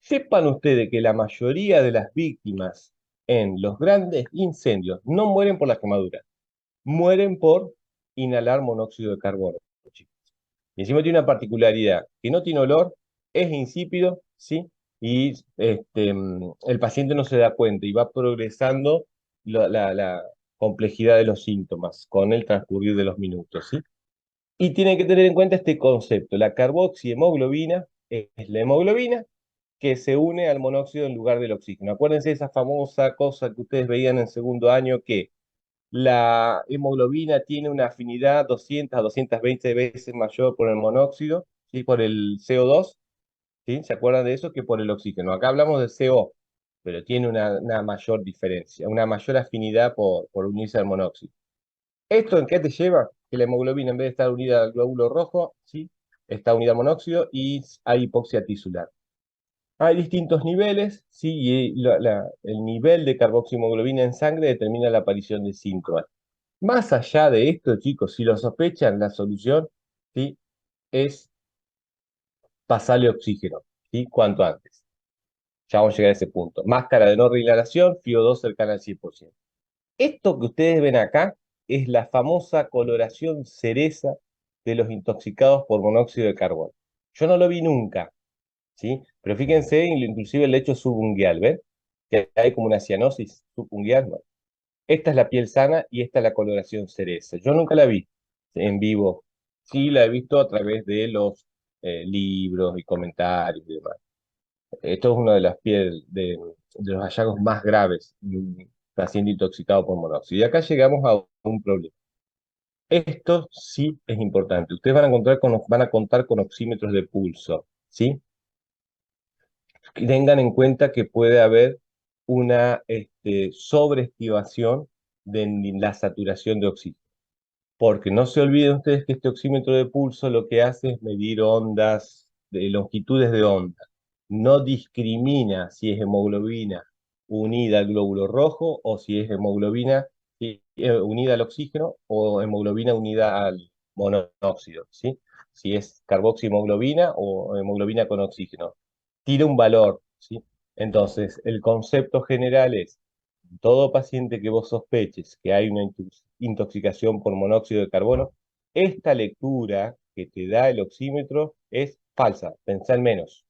Sepan ustedes que la mayoría de las víctimas en los grandes incendios no mueren por la quemadura, mueren por inhalar monóxido de carbono, chicos. Y encima tiene una particularidad, que no tiene olor, es insípido, ¿sí? Y el paciente no se da cuenta y va progresando la complejidad de los síntomas con el transcurrir de los minutos, ¿sí? Y tienen que tener en cuenta este concepto, la carboxihemoglobina es la hemoglobina que se une al monóxido en lugar del oxígeno. Acuérdense de esa famosa cosa que ustedes veían en segundo año, que la hemoglobina tiene una afinidad 200 a 220 veces mayor por el monóxido, ¿sí? Por el CO2, ¿sí? ¿Se acuerdan de eso? Que por el oxígeno. Acá hablamos de CO, pero tiene una mayor diferencia, una mayor afinidad por unirse al monóxido. ¿Esto en qué te lleva? Que la hemoglobina, en vez de estar unida al glóbulo rojo, ¿sí? Está unida al monóxido y hay hipoxia tisular. Hay distintos niveles, ¿sí? Y el nivel de carboxihemoglobina en sangre determina la aparición de síntomas. Más allá de esto, chicos, si lo sospechan, la solución, ¿sí? Es pasarle oxígeno, ¿sí? Cuanto antes. Ya vamos a llegar a ese punto. Máscara de no reinhalación, FiO2 cercana al 100%. Esto que ustedes ven acá es la famosa coloración cereza de los intoxicados por monóxido de carbono. Yo no lo vi nunca, ¿sí? Pero fíjense, inclusive el lecho subungual, ¿ven? Que hay como una cianosis subungual, ¿no? Esta es la piel sana y esta es la coloración cereza. Yo nunca la vi en vivo. Sí la he visto a través de los libros y comentarios y demás. Esto es uno de de los hallazgos más graves de un paciente intoxicado por monóxido. Y acá llegamos a un problema. Esto sí es importante. Ustedes van a contar con oxímetros de pulso, ¿sí? Y tengan en cuenta que puede haber una sobreestimación de la saturación de oxígeno. Porque no se olviden ustedes que este oxímetro de pulso lo que hace es medir ondas, de longitudes de onda. No discrimina si es hemoglobina unida al glóbulo rojo o si es hemoglobina unida al oxígeno o hemoglobina unida al monóxido, ¿sí? Si es carboxihemoglobina o hemoglobina con oxígeno. Tira un valor, ¿sí? Entonces, el concepto general es todo paciente que vos sospeches que hay una intoxicación por monóxido de carbono, esta lectura que te da el oxímetro es falsa, pensá en menos.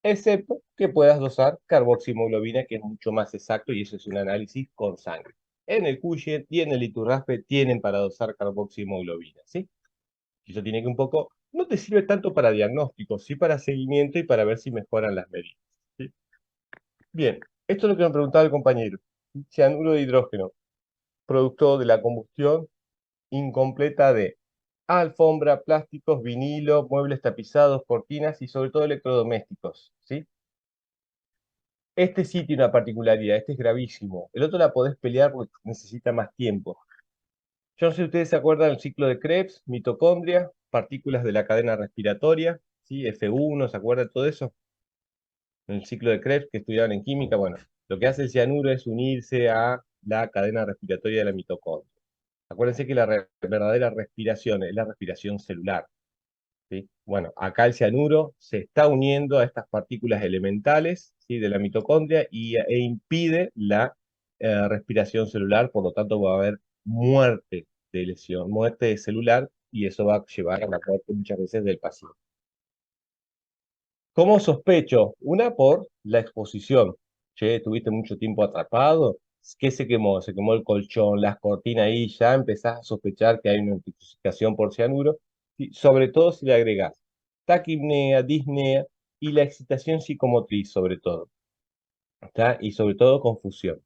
Excepto que puedas dosar carboxihemoglobina, que es mucho más exacto y eso es un análisis con sangre. En el QGIR y en el Iturraspe tienen para dosar carboxihemoglobina, ¿sí? Y eso tiene que un poco, no te sirve tanto para diagnóstico, sí para seguimiento y para ver si mejoran las medidas, ¿sí? Bien, esto es lo que me preguntaba el compañero. Cianuro de hidrógeno, producto de la combustión incompleta de alfombra, plásticos, vinilo, muebles tapizados, cortinas y sobre todo electrodomésticos, ¿sí? Este sí tiene una particularidad, este es gravísimo. El otro la podés pelear porque necesita más tiempo. Yo no sé si ustedes se acuerdan del ciclo de Krebs, mitocondria, partículas de la cadena respiratoria, ¿sí? F1, ¿se acuerdan de todo eso? En el ciclo de Krebs que estudiaban en química, bueno, lo que hace el cianuro es unirse a la cadena respiratoria de la mitocondria. Acuérdense que la verdadera respiración es la respiración celular, ¿sí? Bueno, acá el cianuro se está uniendo a estas partículas elementales, ¿sí? De la mitocondria e impide la respiración celular, por lo tanto va a haber muerte de lesión, muerte celular, y eso va a llevar a la muerte muchas veces del paciente. ¿Cómo sospecho? Una, por la exposición. Che, estuviste mucho tiempo atrapado. ¿Qué se quemó? Se quemó el colchón, las cortinas ahí, ya empezás a sospechar que hay una intoxicación por cianuro, y sobre todo si le agregás taquipnea, disnea y la excitación psicomotriz, sobre todo, ¿está? Y sobre todo confusión.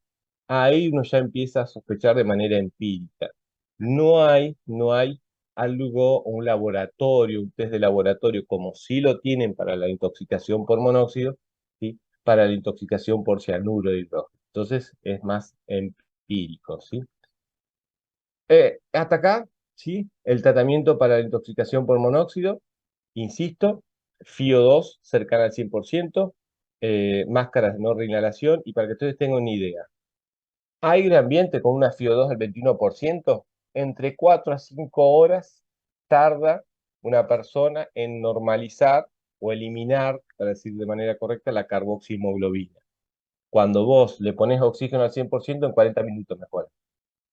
Ahí uno ya empieza a sospechar de manera empírica. No hay algo, un laboratorio, un test de laboratorio, como sí lo tienen para la intoxicación por monóxido, ¿sí? Para la intoxicación por cianuro de hidrógeno. Entonces es más empírico, ¿sí? Hasta acá, ¿sí? El tratamiento para la intoxicación por monóxido, insisto, FiO2 cercana al 100%, máscaras de no reinhalación, y para que ustedes tengan una idea, aire ambiente con una FiO2 del 21%, entre 4 a 5 horas tarda una persona en normalizar o eliminar, para decir de manera correcta, la carboxihemoglobina. Cuando vos le pones oxígeno al 100%, en 40 minutos mejora.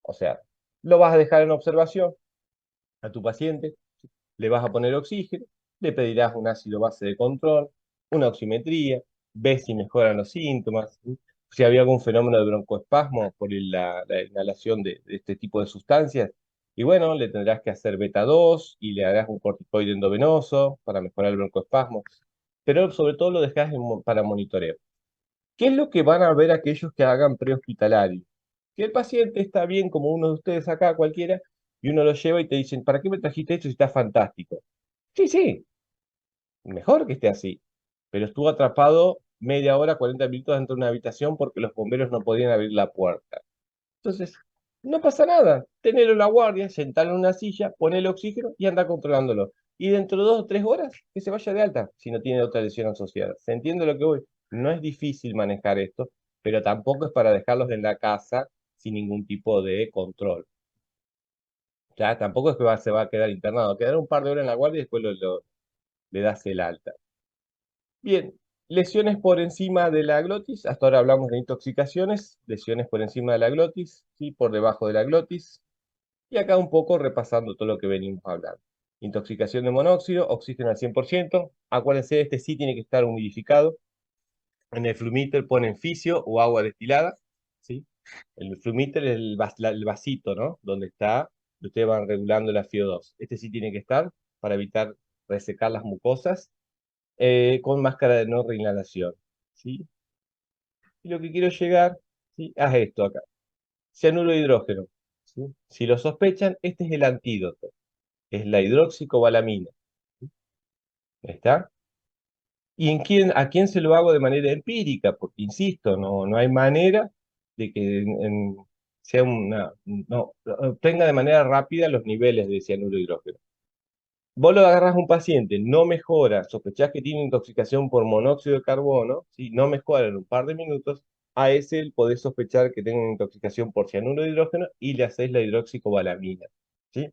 O sea, lo vas a dejar en observación a tu paciente, le vas a poner oxígeno, le pedirás un ácido base de control, una oximetría, ves si mejoran los síntomas, ¿sí? Si había algún fenómeno de broncoespasmo por la inhalación de este tipo de sustancias. Y bueno, le tendrás que hacer beta 2 y le harás un corticoide endovenoso para mejorar el broncoespasmo. Pero sobre todo lo dejas para monitoreo. ¿Qué es lo que van a ver aquellos que hagan prehospitalario? Que el paciente está bien, como uno de ustedes acá, cualquiera, y uno lo lleva y te dicen, ¿para qué me trajiste esto si está fantástico? Sí, sí, mejor que esté así. Pero estuvo atrapado media hora, 40 minutos dentro de una habitación porque los bomberos no podían abrir la puerta. Entonces, no pasa nada. Tenelo en la guardia, sentalo en una silla, ponele oxígeno y anda controlándolo. Y dentro de 2 o 3 horas que se vaya de alta si no tiene otra lesión asociada. ¿Se entiende lo que voy? No es difícil manejar esto, pero tampoco es para dejarlos en la casa sin ningún tipo de control. Ya, tampoco es que se va a quedar internado, quedar un par de horas en la guardia y después le das el alta. Bien, lesiones por encima de la glotis. Hasta ahora hablamos de intoxicaciones, lesiones por encima de la glotis, ¿sí? Por debajo de la glotis. Y acá un poco repasando todo lo que venimos hablando. Intoxicación de monóxido, oxígeno al 100%. Acuérdense, este sí tiene que estar humidificado. En el flumíter ponen fisio o agua destilada, ¿sí? El flumíter es el vasito, ¿no? Donde está, ustedes van regulando la FiO2. Este sí tiene que estar para evitar resecar las mucosas, con máscara de no reinhalación, ¿sí? Y lo que quiero llegar, ¿sí? A esto acá. Cianuro de hidrógeno, ¿sí? Si lo sospechan, este es el antídoto. Es la hidroxicobalamina. ¿Está? ¿Y a quién se lo hago de manera empírica? Porque, insisto, no hay manera de que sea no, obtenga de manera rápida los niveles de cianuro de hidrógeno. Vos lo agarrás a un paciente, no mejora, sospechás que tiene intoxicación por monóxido de carbono, ¿sí? No mejora en un par de minutos, a ese podés sospechar que tenga una intoxicación por cianuro de hidrógeno y le hacés la hidroxicobalamina, ¿sí?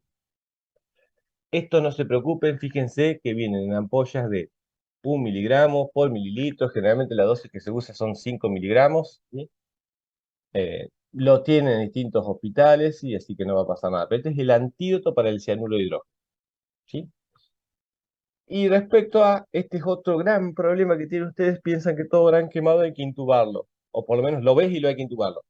Esto no se preocupen, fíjense que vienen en ampollas de 1 miligramo por mililitro, generalmente la dosis que se usa son 5 miligramos, ¿sí? Lo tienen en distintos hospitales, y así que no va a pasar nada. Pero este es el antídoto para el cianuro de hidrógeno, ¿sí? Y respecto a, este es otro gran problema que tienen ustedes, piensan que todo gran quemado hay que intubarlo, o por lo menos lo ves y lo hay que intubarlo.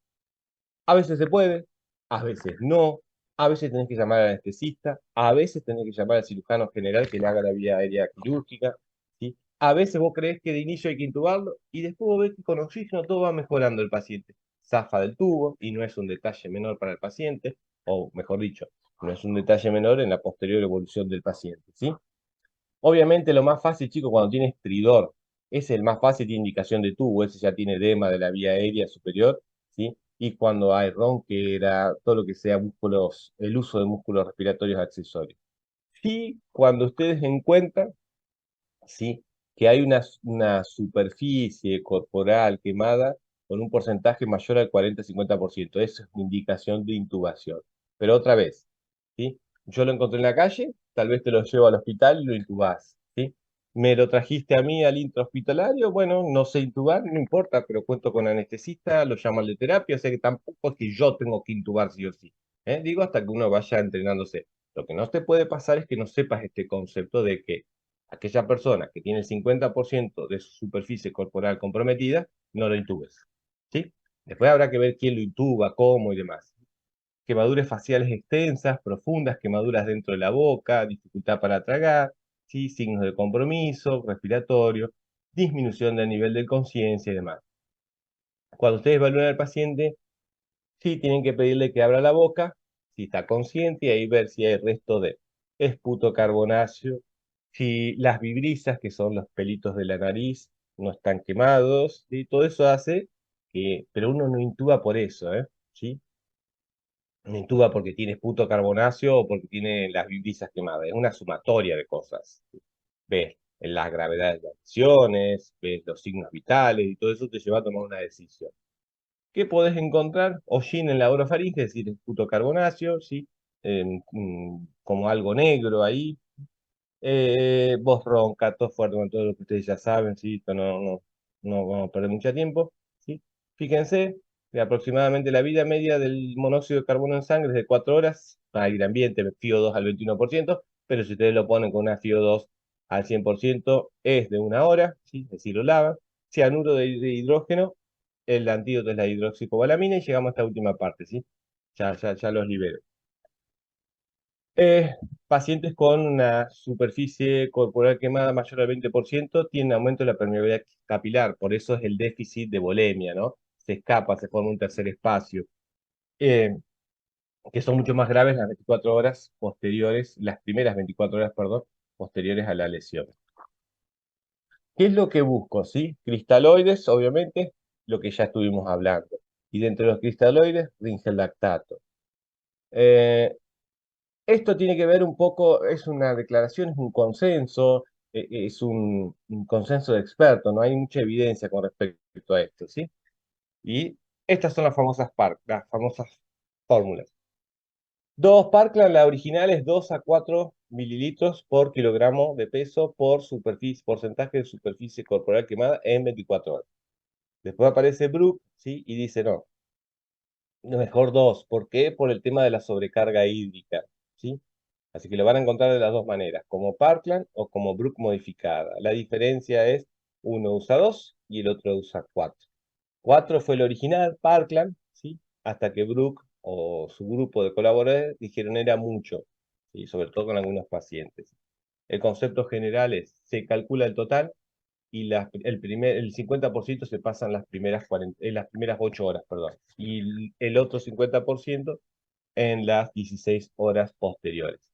A veces se puede, a veces no, a veces tenés que llamar al anestesista, a veces tenés que llamar al cirujano general que le haga la vía aérea quirúrgica, ¿sí? A veces vos creés que de inicio hay que intubarlo y después vos ves que con oxígeno todo va mejorando el paciente. Zafa del tubo y no es un detalle menor para el paciente, o mejor dicho, no es un detalle menor en la posterior evolución del paciente, ¿sí? Obviamente lo más fácil, chicos, cuando tiene estridor, es el más fácil, tiene indicación de tubo, ese ya tiene edema de la vía aérea superior, ¿sí? Y cuando hay ronquera, todo lo que sea músculos, el uso de músculos respiratorios accesorios. Sí, cuando ustedes encuentran, ¿sí? Que hay una superficie corporal quemada con un porcentaje mayor al 40-50%. Eso es una indicación de intubación. Pero otra vez, ¿sí? Yo lo encontré en la calle, tal vez te lo llevo al hospital y lo intubás, ¿sí? Me lo trajiste a mí al intrahospitalario, bueno, no sé intubar, no importa, pero cuento con anestesista, lo llaman de terapia, o sea que tampoco es que yo tengo que intubar sí o sí. Digo, hasta que uno vaya entrenándose. Lo que no te puede pasar es que no sepas este concepto de que aquella persona que tiene el 50% de su superficie corporal comprometida, no lo intubes, ¿sí? Después habrá que ver quién lo intuba, cómo y demás. Quemaduras faciales extensas, profundas, quemaduras dentro de la boca, dificultad para tragar, ¿sí? Signos de compromiso, respiratorio, disminución del nivel de conciencia y demás. Cuando ustedes evalúan al paciente, sí tienen que pedirle que abra la boca, si está consciente, y ahí ver si hay resto de esputo carbonáceo, si las vibrisas, que son los pelitos de la nariz, no están quemados, ¿sí? Todo eso hace que, pero uno no intuba por eso, ¿sí? No intuba porque tiene esputo carbonáceo o porque tiene las vibrisas quemadas, es una sumatoria de cosas. Ves las gravedades de las lesiones, ves los signos vitales y todo eso te lleva a tomar una decisión. ¿Qué podés encontrar? Hollín en la orofaringe, es decir, esputo carbonáceo, ¿sí? Como algo negro ahí. Voz ronca, tos fuerte, con todo lo que ustedes ya saben, ¿sí? Esto no vamos a perder mucho tiempo, ¿sí? Fíjense, que aproximadamente la vida media del monóxido de carbono en sangre es de 4 horas, para el ambiente, FiO2 al 21%, pero si ustedes lo ponen con una FiO2 al 100%, es de 1 hora, ¿sí? Es decir, lo lavan. Cianuro de hidrógeno, el antídoto es la hidroxicobalamina, y llegamos a esta última parte, ¿sí? Ya los libero. Eh, Pacientes con una superficie corporal quemada mayor al 20% tienen aumento de la permeabilidad capilar, por eso es el déficit de volemia, ¿no? Se escapa, se forma un tercer espacio, eh, que son mucho más graves las 24 horas posteriores, las primeras 24 horas, perdón, posteriores a la lesión. ¿Qué es lo que busco, sí? Cristaloides, obviamente, lo que ya estuvimos hablando. Y dentro de los cristaloides, ringel-lactato. Esto tiene que ver un poco, es una declaración, es un consenso, es un consenso de expertos, no hay mucha evidencia con respecto a esto, ¿sí? Y estas son las famosas las famosas fórmulas. Dos Parkland, la original es 2 a 4 mililitros por kilogramo de peso por superficie, porcentaje de superficie corporal quemada en 24 horas. Después aparece Brook, ¿sí? Y dice no, mejor 2. ¿Por qué? Por el tema de la sobrecarga hídrica, ¿sí? Así que lo van a encontrar de las dos maneras, como Parkland o como Brook modificada. La diferencia es, uno usa 2 y el otro usa 4. 4 fue el original, Parkland, ¿sí? Hasta que Brook o su grupo de colaboradores dijeron era mucho, ¿sí? Sobre todo con algunos pacientes. El concepto general es, se calcula el total y el 50% se pasa en las primeras 8 horas, perdón, y el otro 50% en las 16 horas posteriores.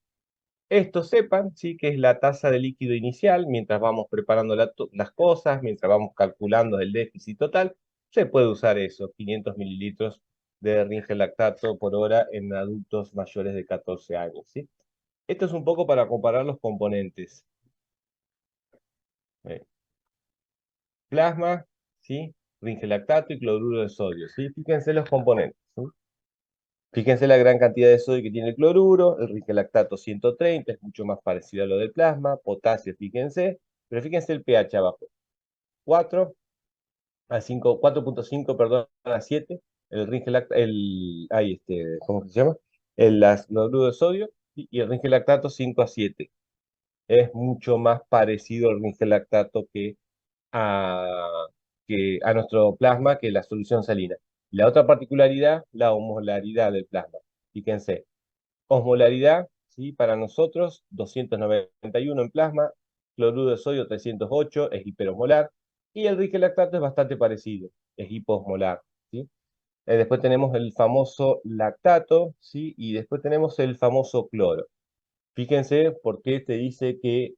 Esto sepan, ¿sí? Que es la tasa de líquido inicial, mientras vamos preparando las cosas, mientras vamos calculando el déficit total, se puede usar eso, 500 mililitros de ringel-lactato por hora en adultos mayores de 14 años, ¿sí? Esto es un poco para comparar los componentes. Eh, Plasma, ¿sí? Ringel-lactato y cloruro de sodio, ¿sí? Fíjense los componentes, ¿sí? Fíjense la gran cantidad de sodio que tiene el cloruro, el ringel-lactato 130, es mucho más parecido a lo del plasma, potasio, fíjense, pero fíjense el pH abajo, 4 a 5, 4.5, perdón, a 7, el ringel-lactato, ¿cómo se llama? El cloruro de sodio, y el ringel-lactato 5 a 7. Es mucho más parecido al ringel-lactato a, que a nuestro plasma que la solución salina. La otra particularidad, la osmolaridad del plasma. Fíjense, osmolaridad, ¿sí? Para nosotros, 291 en plasma, cloruro de sodio 308, es hiperosmolar, y el ringel-lactato es bastante parecido, es hiposmolar, ¿sí? Después tenemos el famoso lactato, ¿sí? Y después tenemos el famoso cloro. Fíjense por qué te dice que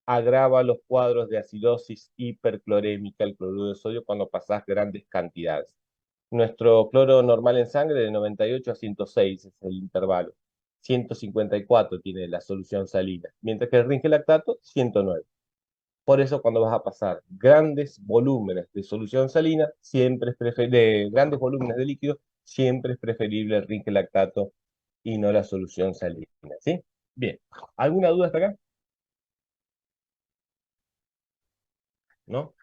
agrava los cuadros de acidosis hiperclorémica, el cloruro de sodio, cuando pasás grandes cantidades. Nuestro cloro normal en sangre de 98 a 106 es el intervalo. 154 tiene la solución salina, mientras que el ringelactato 109. Por eso cuando vas a pasar grandes volúmenes de solución salina, siempre es de grandes volúmenes de líquido, siempre es preferible el ringelactato y no la solución salina, ¿sí? Bien, ¿alguna duda hasta acá? ¿No?